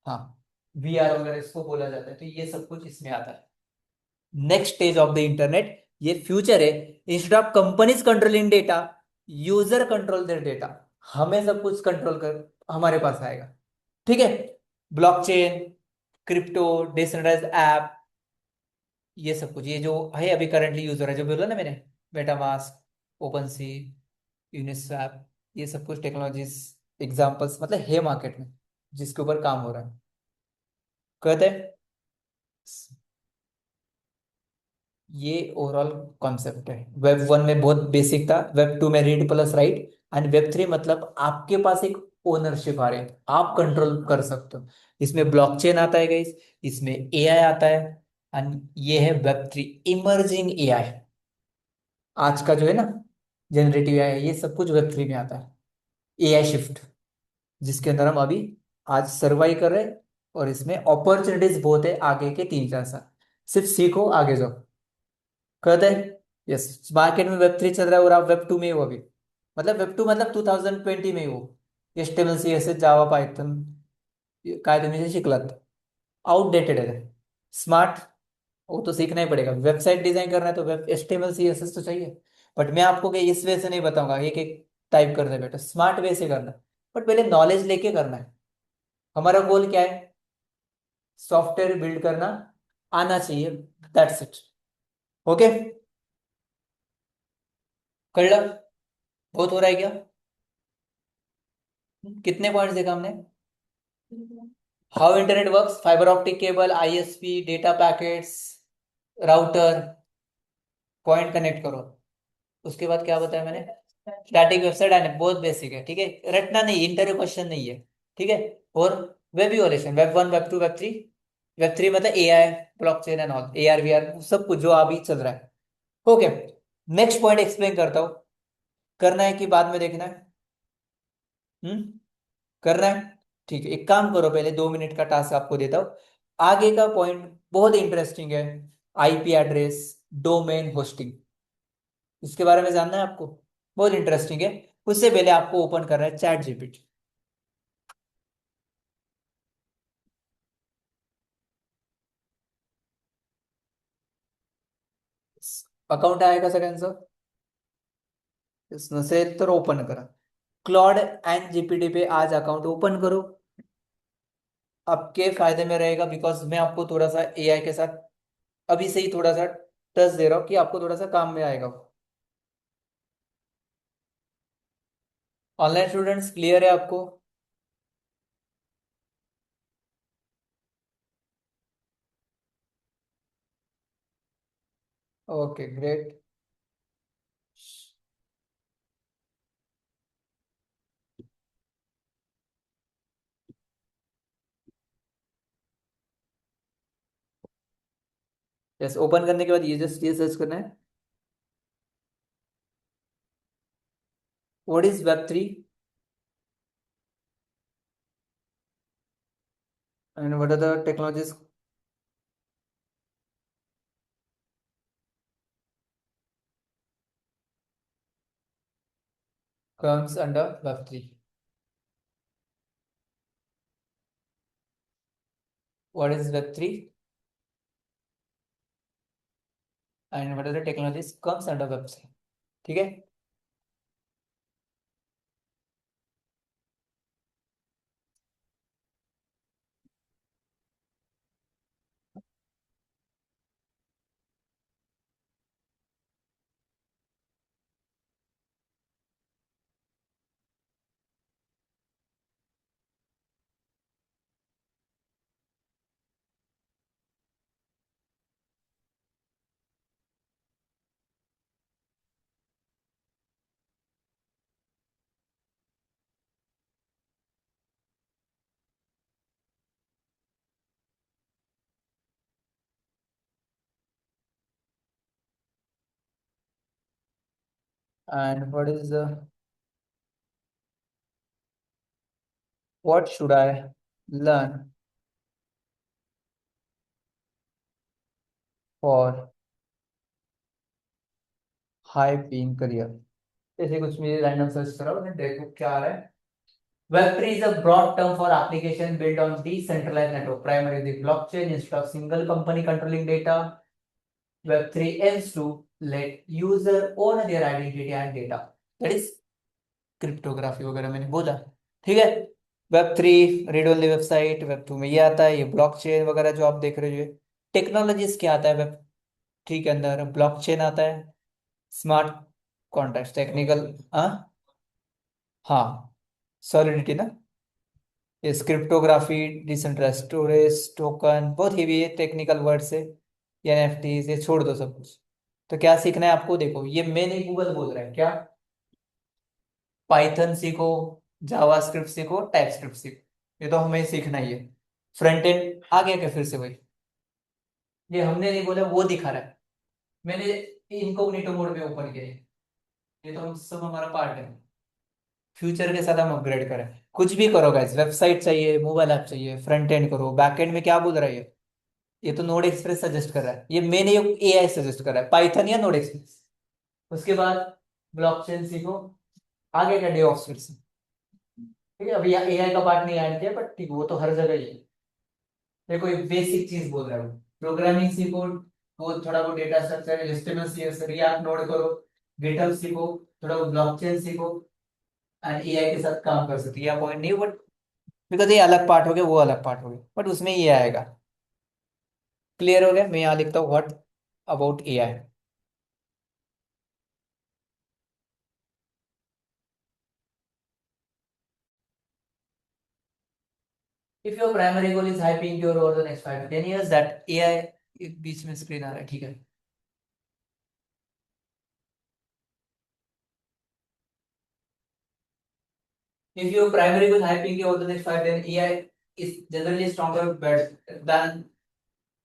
हाँ, VR वगैरह इसको बोला जाता है, तो ये सब कुछ इसमें आता है। Next stage of the internet, ये फ्यूचर है। Instead of companies controlling data, user control their data, हमें सब कुछ कंट्रोल कर हमारे पास आएगा। ठीक है, ब्लॉकचेन, क्रिप्टो, डिसेंट्रलाइज्ड ऐप, ये सब कुछ, ये जो है अभी करंटली यूज हो रहा है, जो बोला ना मैंने, मेटामास्क, ओपन सी, यूनिस्वैप, ये सब कुछ टेक्नोलॉजीज, एग्जांपल्स, मतलब है मार्केट में, जिसके ऊपर काम हो रहा है, कहते हैं। ये ओवरऑल कॉन्सेप्ट है। वेब वन में बहुत बेसिक था, वेब टू में read plus right, and web three मतलब आपके पास एक ओनरशिप आ रही है, आप कंट्रोल कर सकते हो। इसमें ब्लॉकचेन आता है गाइस, इसमें एआई आता है, एंड ये है वेब 3 इमर्जिंग एआई। आज का जो है ना जनरेटिव एआई, ये सब कुछ वेब 3 में आता है। एआई शिफ्ट, जिसके अंदर हम अभी आज सर्वाइव कर रहे हैं, और इसमें अपॉर्चुनिटीज बहुत है आगे के 3 4 साल। सिर्फ सीखो, आगे जाओ, कर दे। यस, मार्केट में वेब 3 चल रहा है और आप वेब 2 में हो अभी। मतलब वेब 2 मतलब 2020 में ही हो। HTML CSS जावा पायथन काय तुम्ही जे शिकलात, आउटडेटेड है। स्मार्ट, वो तो सीखना ही पड़ेगा। वेबसाइट डिजाइन करना है तो वेब HTML CSS तो चाहिए। बट मैं आपको कि इस वे से नहीं बताऊंगा एक एक टाइप करने बेटा, स्मार्ट वे से करना है। बट पहले नॉलेज लेके करना है। हमारा गोल क्या है? सॉफ्टवेयर बिल्ड करना आना चाहिए, दैट्स इट। ओके, कळलं? बहुत हो रहा है क्या? कितने पॉइंट्स देखा हमने? How internet works, fibre optic cable, ISP, data packets, router, point connect करो। उसके बाद क्या बताया मैंने? स्टैटिक वेबसाइट आने, बहुत बेसिक है, ठीक है, रटना नहीं, इंटरव्यू क्वेश्चन नहीं है, ठीक है। और web evolution, web 1 web 2 web 3। Web 3 मतलब AI, blockchain and all, AR VR सब कुछ जो अभी चल रहा है। ओके, नेक्स्ट पॉइंट एक्सप्लेन करता हूँ। करना है कि बाद में देखना है? हम्म, करना है। ठीक है, एक काम करो, पहले 2 मिनट का टास्क आपको देता हूँ। आगे का पॉइंट बहुत इंटरेस्टिंग है। IP एड्रेस, डोमेन होस्टिंग, इसके बारे में जानना है आपको? बहुत इंटरेस्टिंग है। उससे पहले आपको ओपन करना है ChatGPT। अकाउंट आएगा सगळ्यांचं? नसेल तर ओपन करा। क्लॉड एंड GPT पे आज अकाउंट ओपन करो। आपके फायदे में रहेगा, बिकॉज मैं आपको थोड़ा सा AI के साथ अभी से ही थोड़ा सा टच दे रहा हूँ कि आपको थोड़ा सा काम में आएगा। ऑनलाइन स्टूडेंट्स क्लियर है आपको? Okay great. यस, ओपन करने के बाद ये जस्ट ये सर्च करना है, what is web 3 and what are the technologies comes under Web 3. What is Web 3 and what are the technologies comes under Web 3? ठीक है। And what should I learn for high paying career? ऐसे कुछ मेरे random search करो, मैं देखो क्या आ रहा है। Web 3 is a broad term for application built on decentralized network, primarily the blockchain, instead of single company controlling data. Web 3 aims to let user own their identity and data. That is cryptography वगैरह मैंने बोला, ठीक है। Web 3 read only website, Web 2 में ये आता है, ये ब्लॉकचेन वगैरह जो आप देख रहे हो। टेक्नोलॉजीज क्या आता है Web 3 के अंदर? ब्लॉकचेन आता है, स्मार्ट कॉन्ट्रैक्ट, टेक्निकल, हाँ हाँ, सॉलिडिटी ना, ये क्रिप्टोग्राफी, डिसेंट्रलाइज स्टोरेज, टोकन, बहुत हेवी है टेक्निकल वर्ड से। NFTs ये छोड़ दो सब कुछ। तो क्या सीखना है आपको? देखो, ये मैं नहीं, गूगल बोल रहा है क्या। पाइथन सीखो, जावास्क्रिप्ट सीखो, टाइपस्क्रिप्ट सीखो, ये तो हमें सीखना ही है। फ्रंट एंड आ गया क्या फिर से वही? ये हमने नहीं बोला, वो दिखा रहा है। मैंने इनकॉग्निटो मोड में ओपन किया है। ये तो हम सब हमारा पार्ट है। फ्यूचर के साथ हम अपग्रेड करें। कुछ भी करो गाइस, वेबसाइट चाहिए, मोबाइल ऐप चाहिए, फ्रंट एंड करो, बैक एंड में क्या बोल रहा है ये तो नोड एक्सप्रेस सजेस्ट कर रहा है, ये मैंने एआई सजेस्ट कर रहा है, पाइथन या नोड एक्सप्रेस। उसके बाद ब्लॉकचेन सीखो। आगे क्या डे ऑफ फिर से। ठीक है, अभी एआई का पार्ट नहीं ऐड किया, बट ठीक वो तो हर जगह ही है। देखो, एक बेसिक चीज बोल रहा है वो। प्रोग्रामिंग सीखो, वो थोड़ा वो data structure, HTML CSS, react node करो, गिटहब सीखो, थोड़ा वो ब्लॉकचेन सीखो, एंड एआई के साथ काम कर सकते हैं। यह पॉइंट नहीं, बट बिकॉज ये अलग पार्ट हो गया, वो अलग पार्ट हो गया, बट उसमें ये आएगा। क्लियर हो गया? मैं यहाँ लिखता हूँ what about AI. If your primary goal is hyping your over the next 5 to 10 years that AI, बीच में स्क्रीन आ रहा है, ठीक है। If your primary goal is hyping over the next 5 then AI is generally stronger better than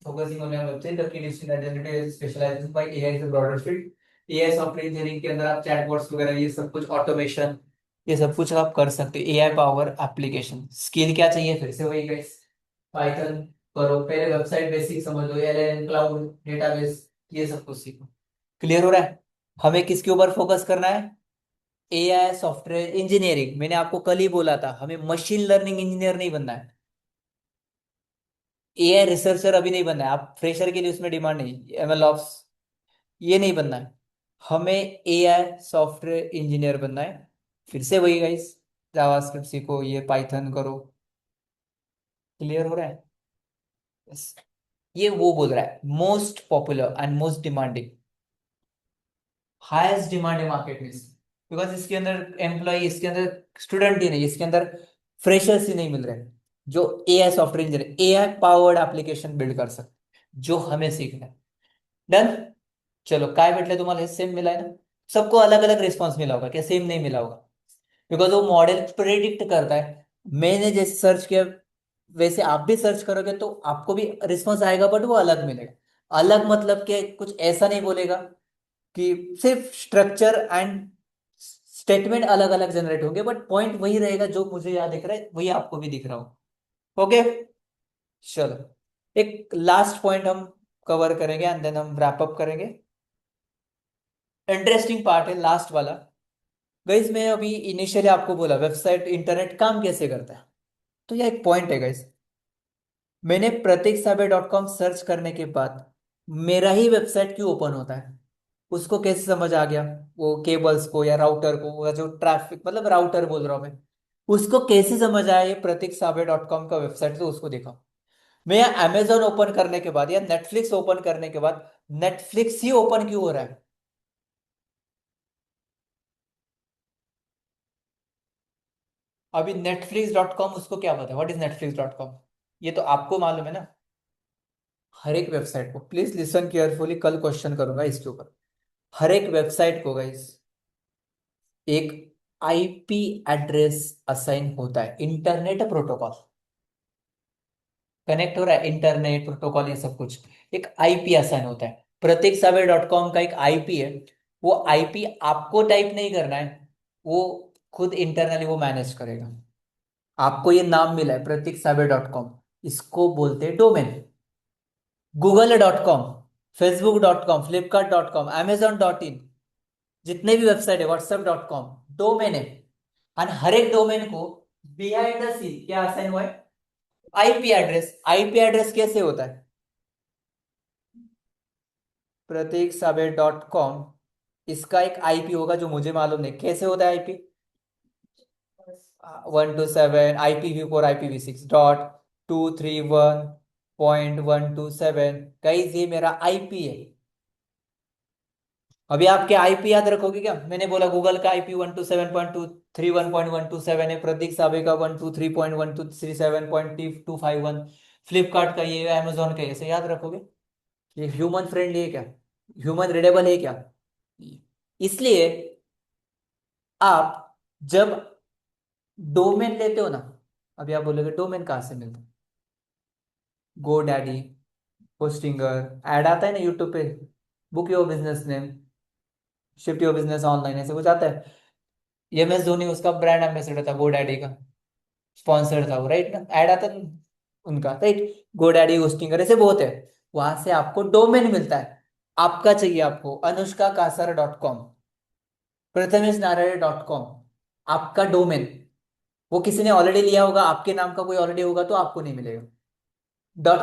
focusing on your website. The key distinct identity is specializes by AI is a broader field. AI software engineering के अंदर आप chatbots वगैरह, ये सब कुछ automation, ये सब कुछ आप कर सकते हो। एआई पावर एप्लीकेशन स्किल क्या चाहिए? फिर से वही गाइस, पाइथन करो, पहले वेबसाइट बेसिक समझ लो, एलएलएम, क्लाउड, डेटाबेस, ये सब कुछ सीखो। क्लियर हो रहा है? हमें किसके ऊपर फोकस करना है? AI software engineering. मैंने आपको कल ही बोला था, हमें मशीन लर्निंग इंजीनियर नहीं बनना है, एआई रिसर्चर अभी नहीं बनना है। आप फ्रेशर के लिए उसमें डिमांड नहीं, एमएल ऑप्स, ये नहीं बनना है। हमें एआई सॉफ्टवेयर इंजीनियर बनना है। फिर से वही गाइस, जावास्क्रिप्ट सीखो, ये पाइथन करो। क्लियर हो रहा है? Yes. ये वो बोल रहा है most popular and most demanding, highest demand market में, बिकॉज इसके अंदर एम्प्लॉय, इसके अंदर स्टूडेंट ही नहीं, इसके अंदर फ्रेशर्स ही नहीं मिल रहे जो AI software engineer, AI powered application build कर सकते, जो हमें सीखना है। डन। चलो, काय भेटले तुम्हाला? सेम मिला है ना? सबको अलग अलग रिस्पॉन्स मिला होगा क्या? सेम नहीं मिला होगा, बिकॉज वो मॉडल प्रेडिक्ट करता है। मैंने जैसे सर्च किया वैसे आप भी सर्च करोगे तो आपको भी रिस्पॉन्स आएगा, बट वो अलग मिलेगा। अलग मतलब कि कुछ ऐसा नहीं बोलेगा कि सिर्फ स्ट्रक्चर एंड स्टेटमेंट अलग अलग जनरेट होंगे, बट पॉइंट वही रहेगा, जो मुझे यहाँ दिख रहा है वही आपको भी दिख रहा हो। ओके, चलो, एक लास्ट पॉइंट हम कवर करेंगे एंड देन हम रैप अप करेंगे। इंटरेस्टिंग पार्ट है लास्ट वाला। गाइस, मैं अभी इनिशियली आपको बोला वेबसाइट इंटरनेट काम कैसे करता है, तो यह एक पॉइंट है गाइस। मैंने प्रतीक सर्च करने के बाद मेरा ही वेबसाइट क्यों ओपन होता है, उसको कैसे समझ आ गया? वो केबल्स को या राउटर को, या जो ट्रैफिक, मतलब राउटर बोल रहा हूं मैं, उसको कैसे समझ आया ये प्रतीक का वेबसाइट, तो उसको देखा। मैं यहाँ अमेजोन ओपन करने के बाद या नेटफ्लिक्स ओपन करने के बाद नेटफ्लिक्स ही ओपन क्यों हो रहा है? अभी netflix.com, उसको क्या पता है व्हाट इज netflix.com? ये तो आपको मालूम है ना। हर एक वेबसाइट को, प्लीज लिसन केयरफुली, कल क्वेश्चन करूंगा इसके ऊपर। हर एक वेबसाइट को गाइस एक आईपी एड्रेस असाइन होता है, इंटरनेट प्रोटोकॉल कनेक्ट हो रहा है, इंटरनेट प्रोटोकॉल ये सब कुछ, एक आईपी असाइन होता है। प्रतीक का एक आईपी है। वो आईपी आपको टाइप नहीं करना है, वो खुद इंटरनली वो मैनेज करेगा। आपको ये नाम मिला है प्रतीक, इसको बोलते हैं domain. google.com, facebook.com, flipkart.com, amazon.in, जितने भी वेबसाइट है, whatsapp.com, डोमेन है। और हर एक डोमेन को बिहाइंड द सीन क्या असाइन हुआ है? IP address. आईपी एड्रेस कैसे होता है? प्रतीक इसका एक आईपी होगा जो मुझे मालूम नहीं कैसे होता है आईपी। 127 IPv4 IPv6.231.127, गाइस ये मेरा आईपी है। अभी आप क्या आईपी याद रखोगे क्या? मैंने बोला गूगल का आईपी 127.231.127 है, प्रतीक साबे का 123.123.251, फ्लिपकार्ट का ये, अमेजोन का, ऐसे याद रखोगे? ये ह्यूमन फ्रेंडली है क्या? ह्यूमन रीडेबल है क्या? इसलिए आप जब डोमेन लेते हो ना, अभी आप बोलोगे डोमेन कहाँ से मिलता है? गो डैडी, होस्टिंगर, ऐड आता है ना यूट्यूब पे, book your business name, shift your business online, ऐसे कुछ आता है। MS धोनी उसका ब्रांड एम्बेसडर था, गोडैडी का स्पॉन्सर था वो, राइट ना, ऐड आता है उनका, राइट। गोडैडी, होस्टिंगर, ऐसे बहुत है। वहां से आपको डोमेन मिलता है। आपका चाहिए आपको anushkakasar.com, प्रथमेशनारायण.com, आपका डोमेन। वो किसी ने ऑलरेडी लिया होगा, आपके नाम का कोई ऑलरेडी होगा, तो आपको नहीं मिलेगा।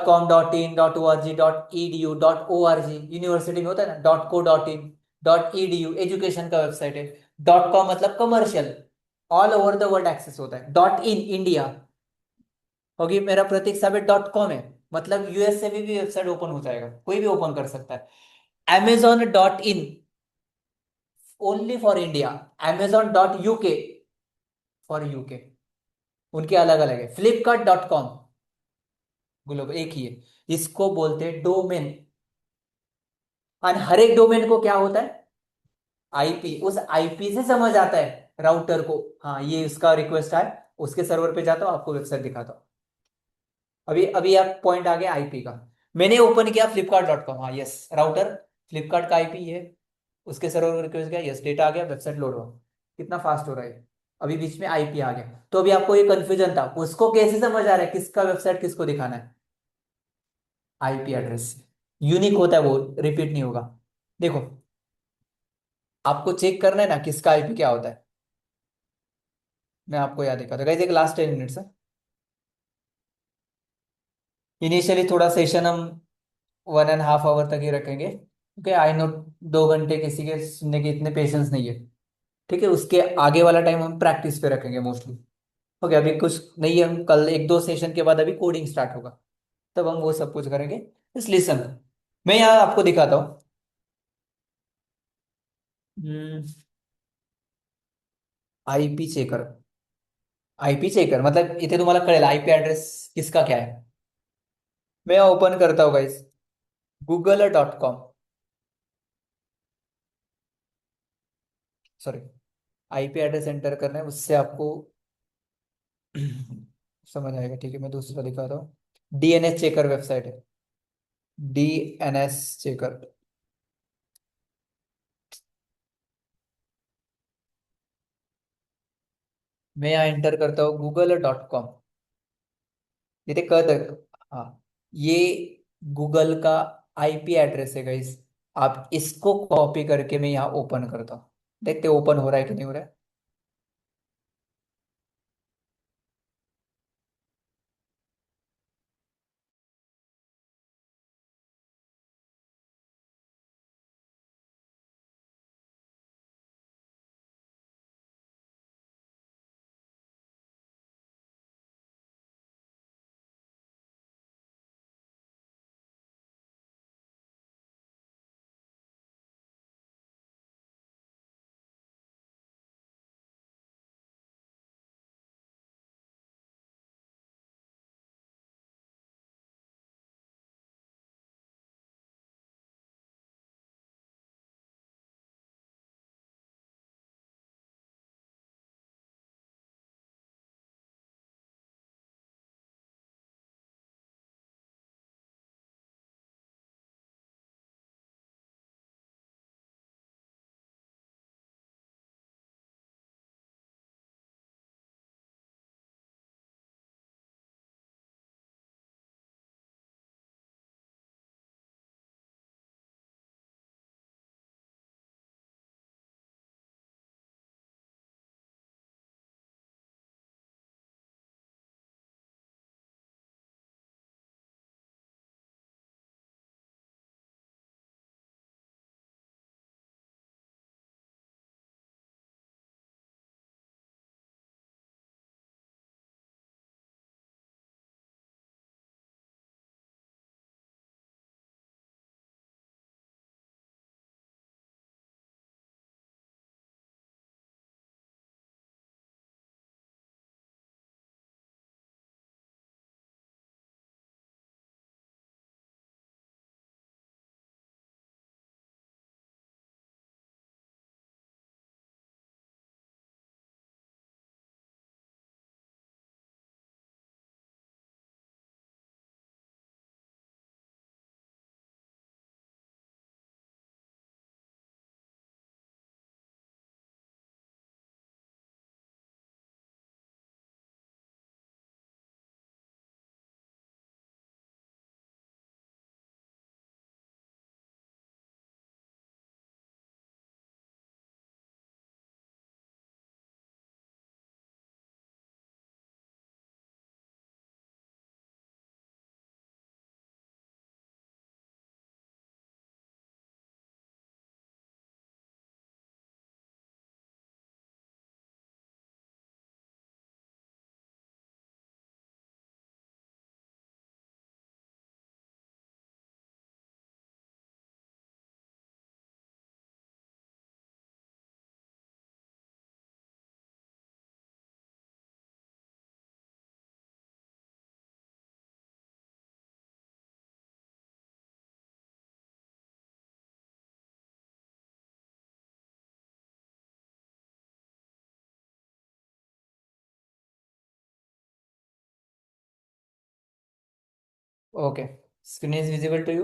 .com, .in, .org, .edu, .org, university में होता है ना, .co.in, .edu, एजुकेशन का वेबसाइट है। .com मतलब commercial, all over the world access होता है। .in इंडिया होगी, मेरा प्रतीक साहब .com है, मतलब US से भी वेबसाइट ओपन हो जाएगा, कोई भी ओपन कर सकता है। Amazon.in only for India, Amazon.uk for UK, उनके अलग अलग है। Flipkart.com ग्लोबल एक ही है। इसको बोलते हैं डोमेन। और हर एक डोमेन को क्या होता है? IP, उस IP से समझ आता है राउटर को, हाँ ये इसका रिक्वेस्ट है, उसके सर्वर पे जाता हूँ, आपको वेबसाइट दिखाता हूँ। अभी अभी आप पॉइंट आ गया IP का। मैंने ओपन किया flipkart.com, हाँ यस, राउटर फ्लिपकार्ट का IP है, उसके सर्वर को रिक्वेस्ट गया, यस, डेटा आ गया, वेबसाइट लोड हुआ। कितना फास्ट हो रहा है। अभी बीच में IP आ गया, तो अभी आपको ये कंफ्यूजन था, उसको कैसे समझ आ रहा है किसका वेबसाइट किसको दिखाना है? IP एड्रेस से, यूनिक होता है वो, रिपीट नहीं होगा। देखो, आपको चेक करना है ना किसका IP क्या होता है, मैं आपको याद दिखाता हूँ गाइस, एक लास्ट 10 मिनट्स है। इनिशियली थोड़ा सेशन हम 1.5 आवर तक ही रखेंगे, ओके, आई नो 2 घंटे किसी के सुनने के इतने पेशेंस नहीं है, ठीक है। उसके आगे वाला टाइम हम प्रैक्टिस पे रखेंगे मोस्टली। ओके, अभी कुछ नहीं है, हम कल 1-2 सेशन के बाद अभी कोडिंग स्टार्ट होगा, तब हम वो सब कुछ करेंगे। इस लिसन, मैं यहाँ आपको दिखाता हूँ। IP चेकर, IP चेकर मतलब इथे तुम्हाला कळेल IP ऍड्रेस किसका क्या है। मैं ओपन करता हूँ guys, google.com, sorry, IP address enter करना है, उससे आपको समझ आएगा, ठीक है। मैं दूसरा दिखाता हूँ, DNS चेकर वेबसाइट है, DNS चेकर। मैं यहाँ एंटर करता हूँ google.com, ये कळत, हाँ, ये गूगल का IP एड्रेस है गाइस। आप इसको कॉपी करके मैं यहाँ ओपन करता हूँ, देखते ओपन हो रहा है कि नहीं हो रहा है। Okay, screen is visible to you.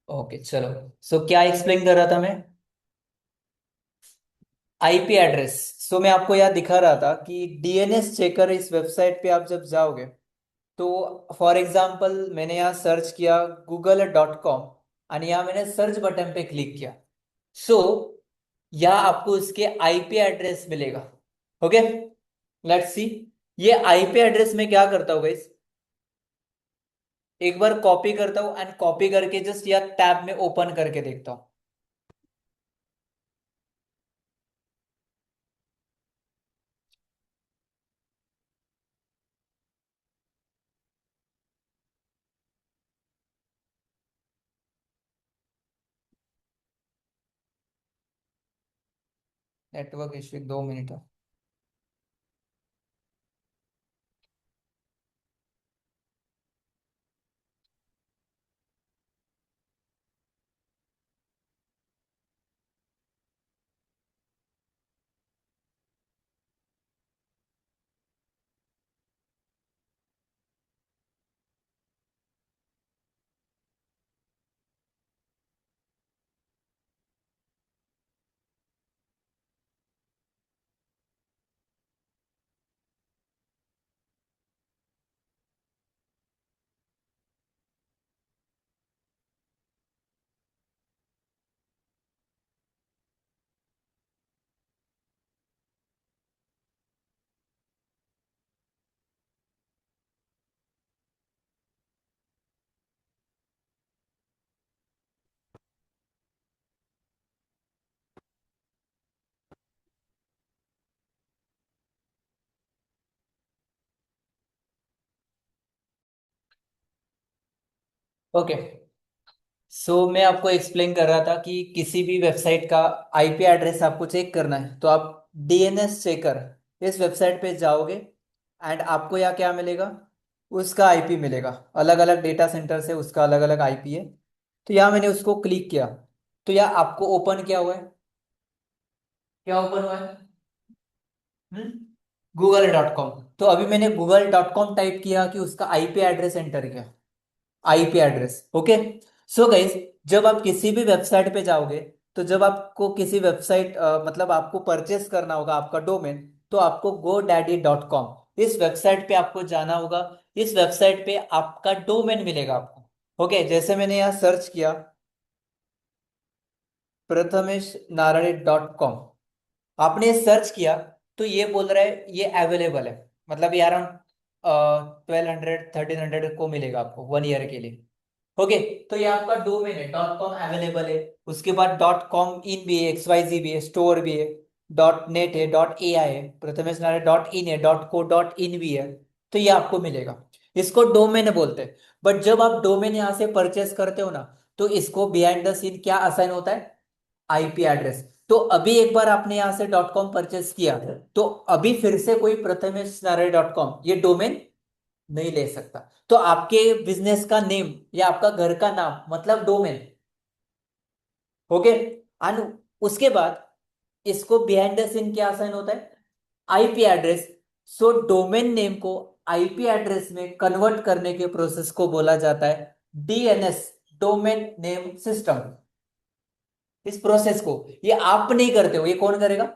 Okay चलो। सो क्या एक्सप्लेन कर रहा था मैं? IP address. सो मैं आपको यहाँ दिखा रहा था कि डीएनएस चेकर इस वेबसाइट पे आप जब जाओगे, तो फॉर एग्जाम्पल मैंने यहाँ सर्च किया google.com, और यहाँ मैंने सर्च बटन पे क्लिक किया। सो यहाँ आपको इसके आईपी एड्रेस मिलेगा। Okay, let's see. ये आईपी एड्रेस में क्या करता हूँ गाइस, एक बार कॉपी करता हूँ एंड कॉपी करके जस्ट या टैब में ओपन करके देखता हूँ। Network issue, 2 minute. ओके, सो मैं आपको एक्सप्लेन कर रहा था कि किसी भी वेबसाइट का आईपी एड्रेस आपको चेक करना है तो आप डीएनएस चेकर इस वेबसाइट पे जाओगे, एंड आपको यहाँ क्या मिलेगा, उसका आईपी मिलेगा। अलग अलग डेटा सेंटर से उसका अलग अलग आईपी है। तो यहाँ मैंने उसको क्लिक किया, तो यहाँ आपको ओपन क्या हुआ है, क्या ओपन हुआ है? google.com। तो अभी मैंने google.com टाइप किया कि उसका आईपी एड्रेस एंटर किया, IP address. Okay. So guys, जब आप किसी भी वेबसाइट पे जाओगे, तो जब आपको किसी वेबसाइट मतलब आपको परचेस करना होगा आपका डोमेन, तो आपको godaddy.com इस वेबसाइट पे आपको जाना होगा। इस वेबसाइट पे आपका डोमेन मिलेगा आपको। ओके, जैसे मैंने यहाँ सर्च किया प्रथमेश नारायण.com, आपने सर्च किया, तो ये बोल रहा है ये अवेलेबल है, मतलब ये अराउंड 1200 1300 को मिलेगा आपको 1 ईयर के लिए। ओके, तो ये आपका डोमेन है, डॉट कॉम अवेलेबल है। उसके बाद डॉट कॉम इन भी है, XYZ भी है, स्टोर भी है, डॉट नेट है, डॉट AI है, प्रथमेश नारायण डॉट इन है, डॉट को डॉट इन भी है। तो ये आपको मिलेगा। इसको डोमेन बोलते हैं। बट जब आप डोमेन यहाँ से परचेस करते हो ना, तो इसको बिहाइंड द सीन क्या असाइन होता है, आईपी एड्रेस। तो अभी एक बार आपने यहां से डॉट कॉम परचेस किया, तो अभी फिर से कोई प्रथमेश नारायण डॉट कॉम ये डोमेन नहीं ले सकता। तो आपके बिजनेस का नेम या आपका घर का नाम मतलब डोमेन। ओके, एंड उसके बाद इसको बिहाइंड द सीन क्या साइन होता है, IP address. So domain name को आईपी एड्रेस में कन्वर्ट करने के प्रोसेस को बोला जाता है डीएनएस, डोमेन नेम सिस्टम। इस प्रोसेस को ये आप नहीं करते हो, ये कौन करेगा,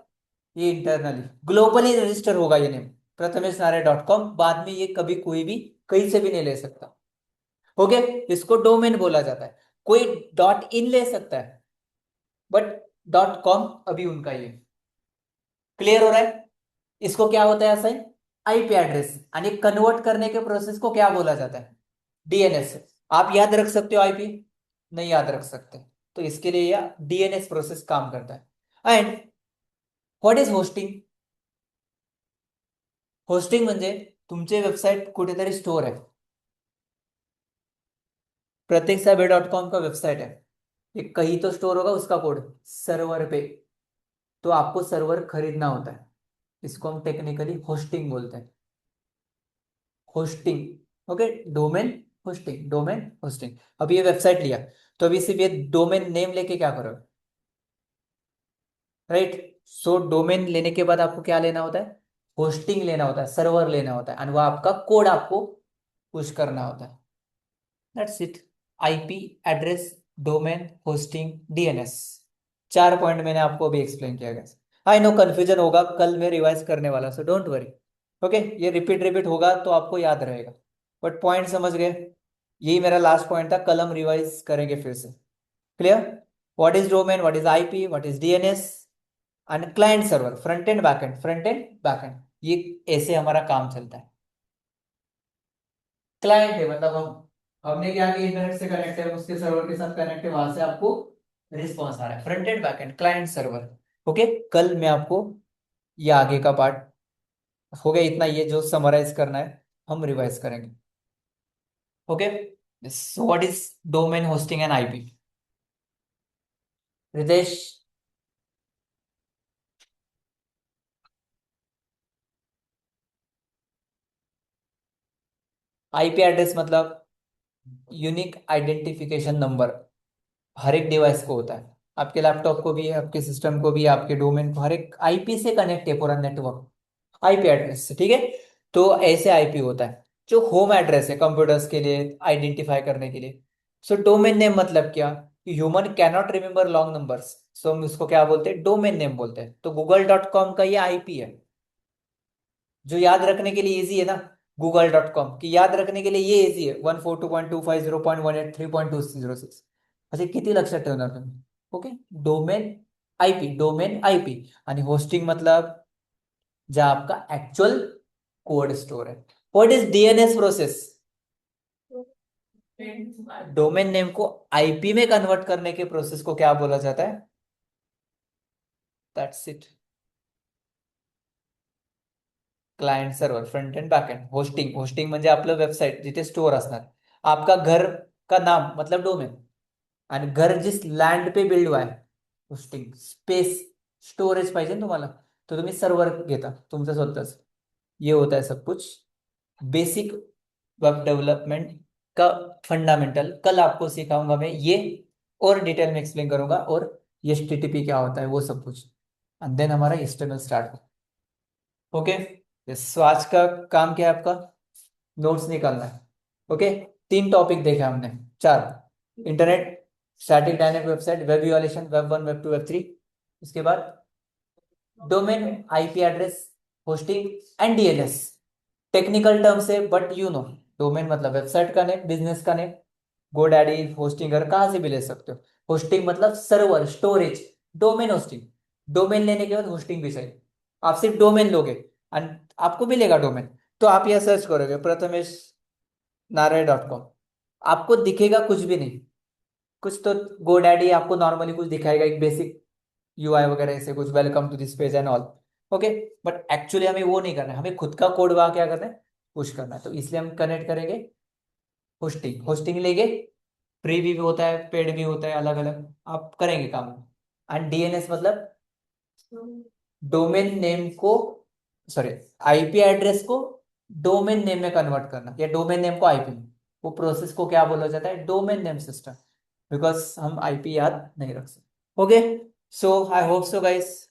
ये इंटरनली ग्लोबली रजिस्टर होगा ये नेम, प्रथमेश नारायण.com। बाद में ये कभी कोई भी कहीं से भी नहीं ले सकता। ओके, इसको डोमेन बोला जाता है। कोई डॉट इन ले सकता है, बट डॉट कॉम अभी उनका ही है। क्लियर हो रहा है? इसको क्या होता है असाइन, आईपी एड्रेस, यानी कन्वर्ट करने के प्रोसेस को क्या बोला जाता है, डीएनएस। आप याद रख सकते हो आईपी? नहीं याद रख सकते। तो इसके लिए यह डीएनएस प्रोसेस काम करता है। And what is hosting? Hosting म्हणजे तुमचे वेबसाइट कुठेतरी स्टोर आहे, प्रतीकसाबे.com का वेबसाइट है, ये कहीं तो स्टोर होगा उसका कोड सर्वर पे। तो आपको सर्वर खरीदना होता है, इसको हम टेक्निकली होस्टिंग बोलते हैं। Hosting. Okay, domain hosting, domain hosting. अब ये वेबसाइट लिया, तो अभी सिर्फ ये डोमेन नेम लेके क्या करोगे, राइट? सो डोमेन लेने के बाद आपको क्या लेना होता है, होस्टिंग लेना होता है, सर्वर लेना होता है, और वह आपका कोड आपको पुश करना होता है। That's it. IP address, domain, hosting, DNS, 4 point मैंने आपको अभी एक्सप्लेन किया गया। आई नो कंफ्यूजन होगा, कल मैं रिवाइज करने वाला, सो डोंट वरी। ओके, ये रिपीट रिपीट होगा तो आपको याद रहेगा, बट पॉइंट समझ गए। यही मेरा लास्ट पॉइंट था, कल हम रिवाइज करेंगे फिर से। Clear? What is domain, what is IP, what is DNS and client server, front end back and, ये ऐसे हमारा काम चलता है। क्लाइंट है मतलब हमने क्या किया, इंटरनेट से कनेक्ट है, उसके सर्वर के साथ कनेक्ट है, वहां से आपको रिस्पॉन्स आ रहा है। Front end back end, client server. Okay, कल मैं आपको ये आगे का पार्ट हो गया, इतना ये जो समराइज करना है हम रिवाइज करेंगे। Okay, so what is domain, hosting and IP? Ritesh? IP address मतलब यूनिक आइडेंटिफिकेशन नंबर, हर एक डिवाइस को होता है। आपके लैपटॉप को भी है, आपके सिस्टम को भी है, आपके डोमेन को, हर एक आईपी से कनेक्ट है पूरा नेटवर्क, आईपी एड्रेस से। ठीक है, तो ऐसे आईपी होता है। जो होम एड्रेस है कंप्यूटर्स के लिए आइडेंटिफाई करने के लिए। सो डोमेन नेम मतलब क्या, human can not remember long numbers, so हम उसको क्या बोलते हैं, डोमेन नेम बोलते हैं। तो google.com का ये आईपी है, जो याद रखने के लिए इजी है ना। google.com की याद रखने के लिए ये इजी है, 142.250.183.206। अच्छा, किती लक्षात ठेवणार तुम्ही? Okay, domain IP, domain IP. आणि होस्टिंग मतलब जहाँ आपका एक्चुअल कोड स्टोर है। What is DNS process? Domain name को आईपी में कन्वर्ट करने के प्रोसेस को क्या बोला जाता है? That's it. Client server, front end back and, hosting, hosting म्हणजे आपलं वेबसाईट जिथे स्टोर असणार। आपका घर का नाम मतलब डोमेन, आणि घर जिस लँड पे बिल्ड हुआ है, होस्टिंग। स्पेस, स्टोरेज पाहिजे ना तुम्हाला, तो तुम्ही सर्व्हर घेता तुमचं स्वतःच। ये होता है सब कुछ बेसिक वेब डेवलपमेंट का फंडामेंटल। कल आपको सिखाऊंगा मैं ये, और डिटेल में एक्सप्लेन करूंगा, और HTTP क्या होता है वो सब कुछ, एंड देन हमारा HTML स्टार्ट हो। ओके, सो आज का काम क्या है आपका, नोट्स निकालना है। ओके, 3 टॉपिक देखे हमने, 4। Internet, static dynamic website, web evaluation, web 1, web 2, web 3। उसके बाद domain, IP address, hosting and DNS. Technical terms है बट यू नो, डोमेन मतलब वेबसाइट का नेम, बिजनेस का नेम, गोडैडी, होस्टिंग घर कहाँ से भी ले सकते हो। होस्टिंग मतलब server, storage, domain hosting. Domain लेने के बाद होस्टिंग भी चाहिए। आप सिर्फ डोमेन लोगे and आपको मिलेगा डोमेन, तो आप यह सर्च करोगे प्रथमेश नारायण.com, आपको दिखेगा कुछ भी नहीं। कुछ तो गोडैडी आपको नॉर्मली कुछ दिखाएगा, एक बेसिक यूआई वगैरह ऐसे कुछ, welcome to this page and all. Okay, but actually हमें वो नहीं करना है, हमें खुद का कोड वहां क्या करना है, पुश करना है। तो इसलिए हम कनेक्ट करेंगे होस्टिंग, होस्टिंग लेंगे। फ्री भी होता है, पेड भी होता है, अलग अलग आप करेंगे काम। एंड डीएनएस मतलब डोमेन नेम को, सॉरी, आईपी एड्रेस को डोमेन नेम में कन्वर्ट करना, या डोमेन नेम को आईपी में, वो प्रोसेस को क्या बोला जाता है, डोमेन नेम सिस्टम। बिकॉज हम आईपी याद नहीं रख सकते। Okay, so I hope so guys,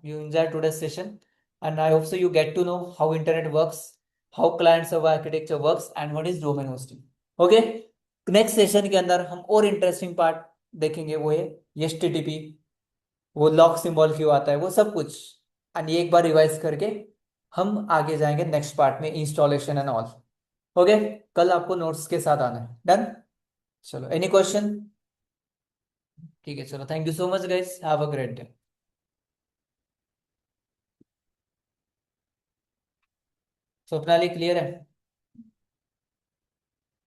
you enjoyed today's session, and I hope so you get to know how internet works, how client server architecture works, and what is domain hosting. Okay, next session के अंदर हम और interesting part देखेंगे, वो है HTTP, वो lock symbol क्यों आता है, वो सब कुछ। एंड ये एक बार रिवाइज करके हम आगे जाएंगे नेक्स्ट पार्ट में, इंस्टॉलेशन एंड ऑल। ओके, कल आपको नोट्स के साथ आना है। डन? चलो, एनी क्वेश्चन? ठीक है, चलो, thank you so much guys, have a great day. Swapnali clear है?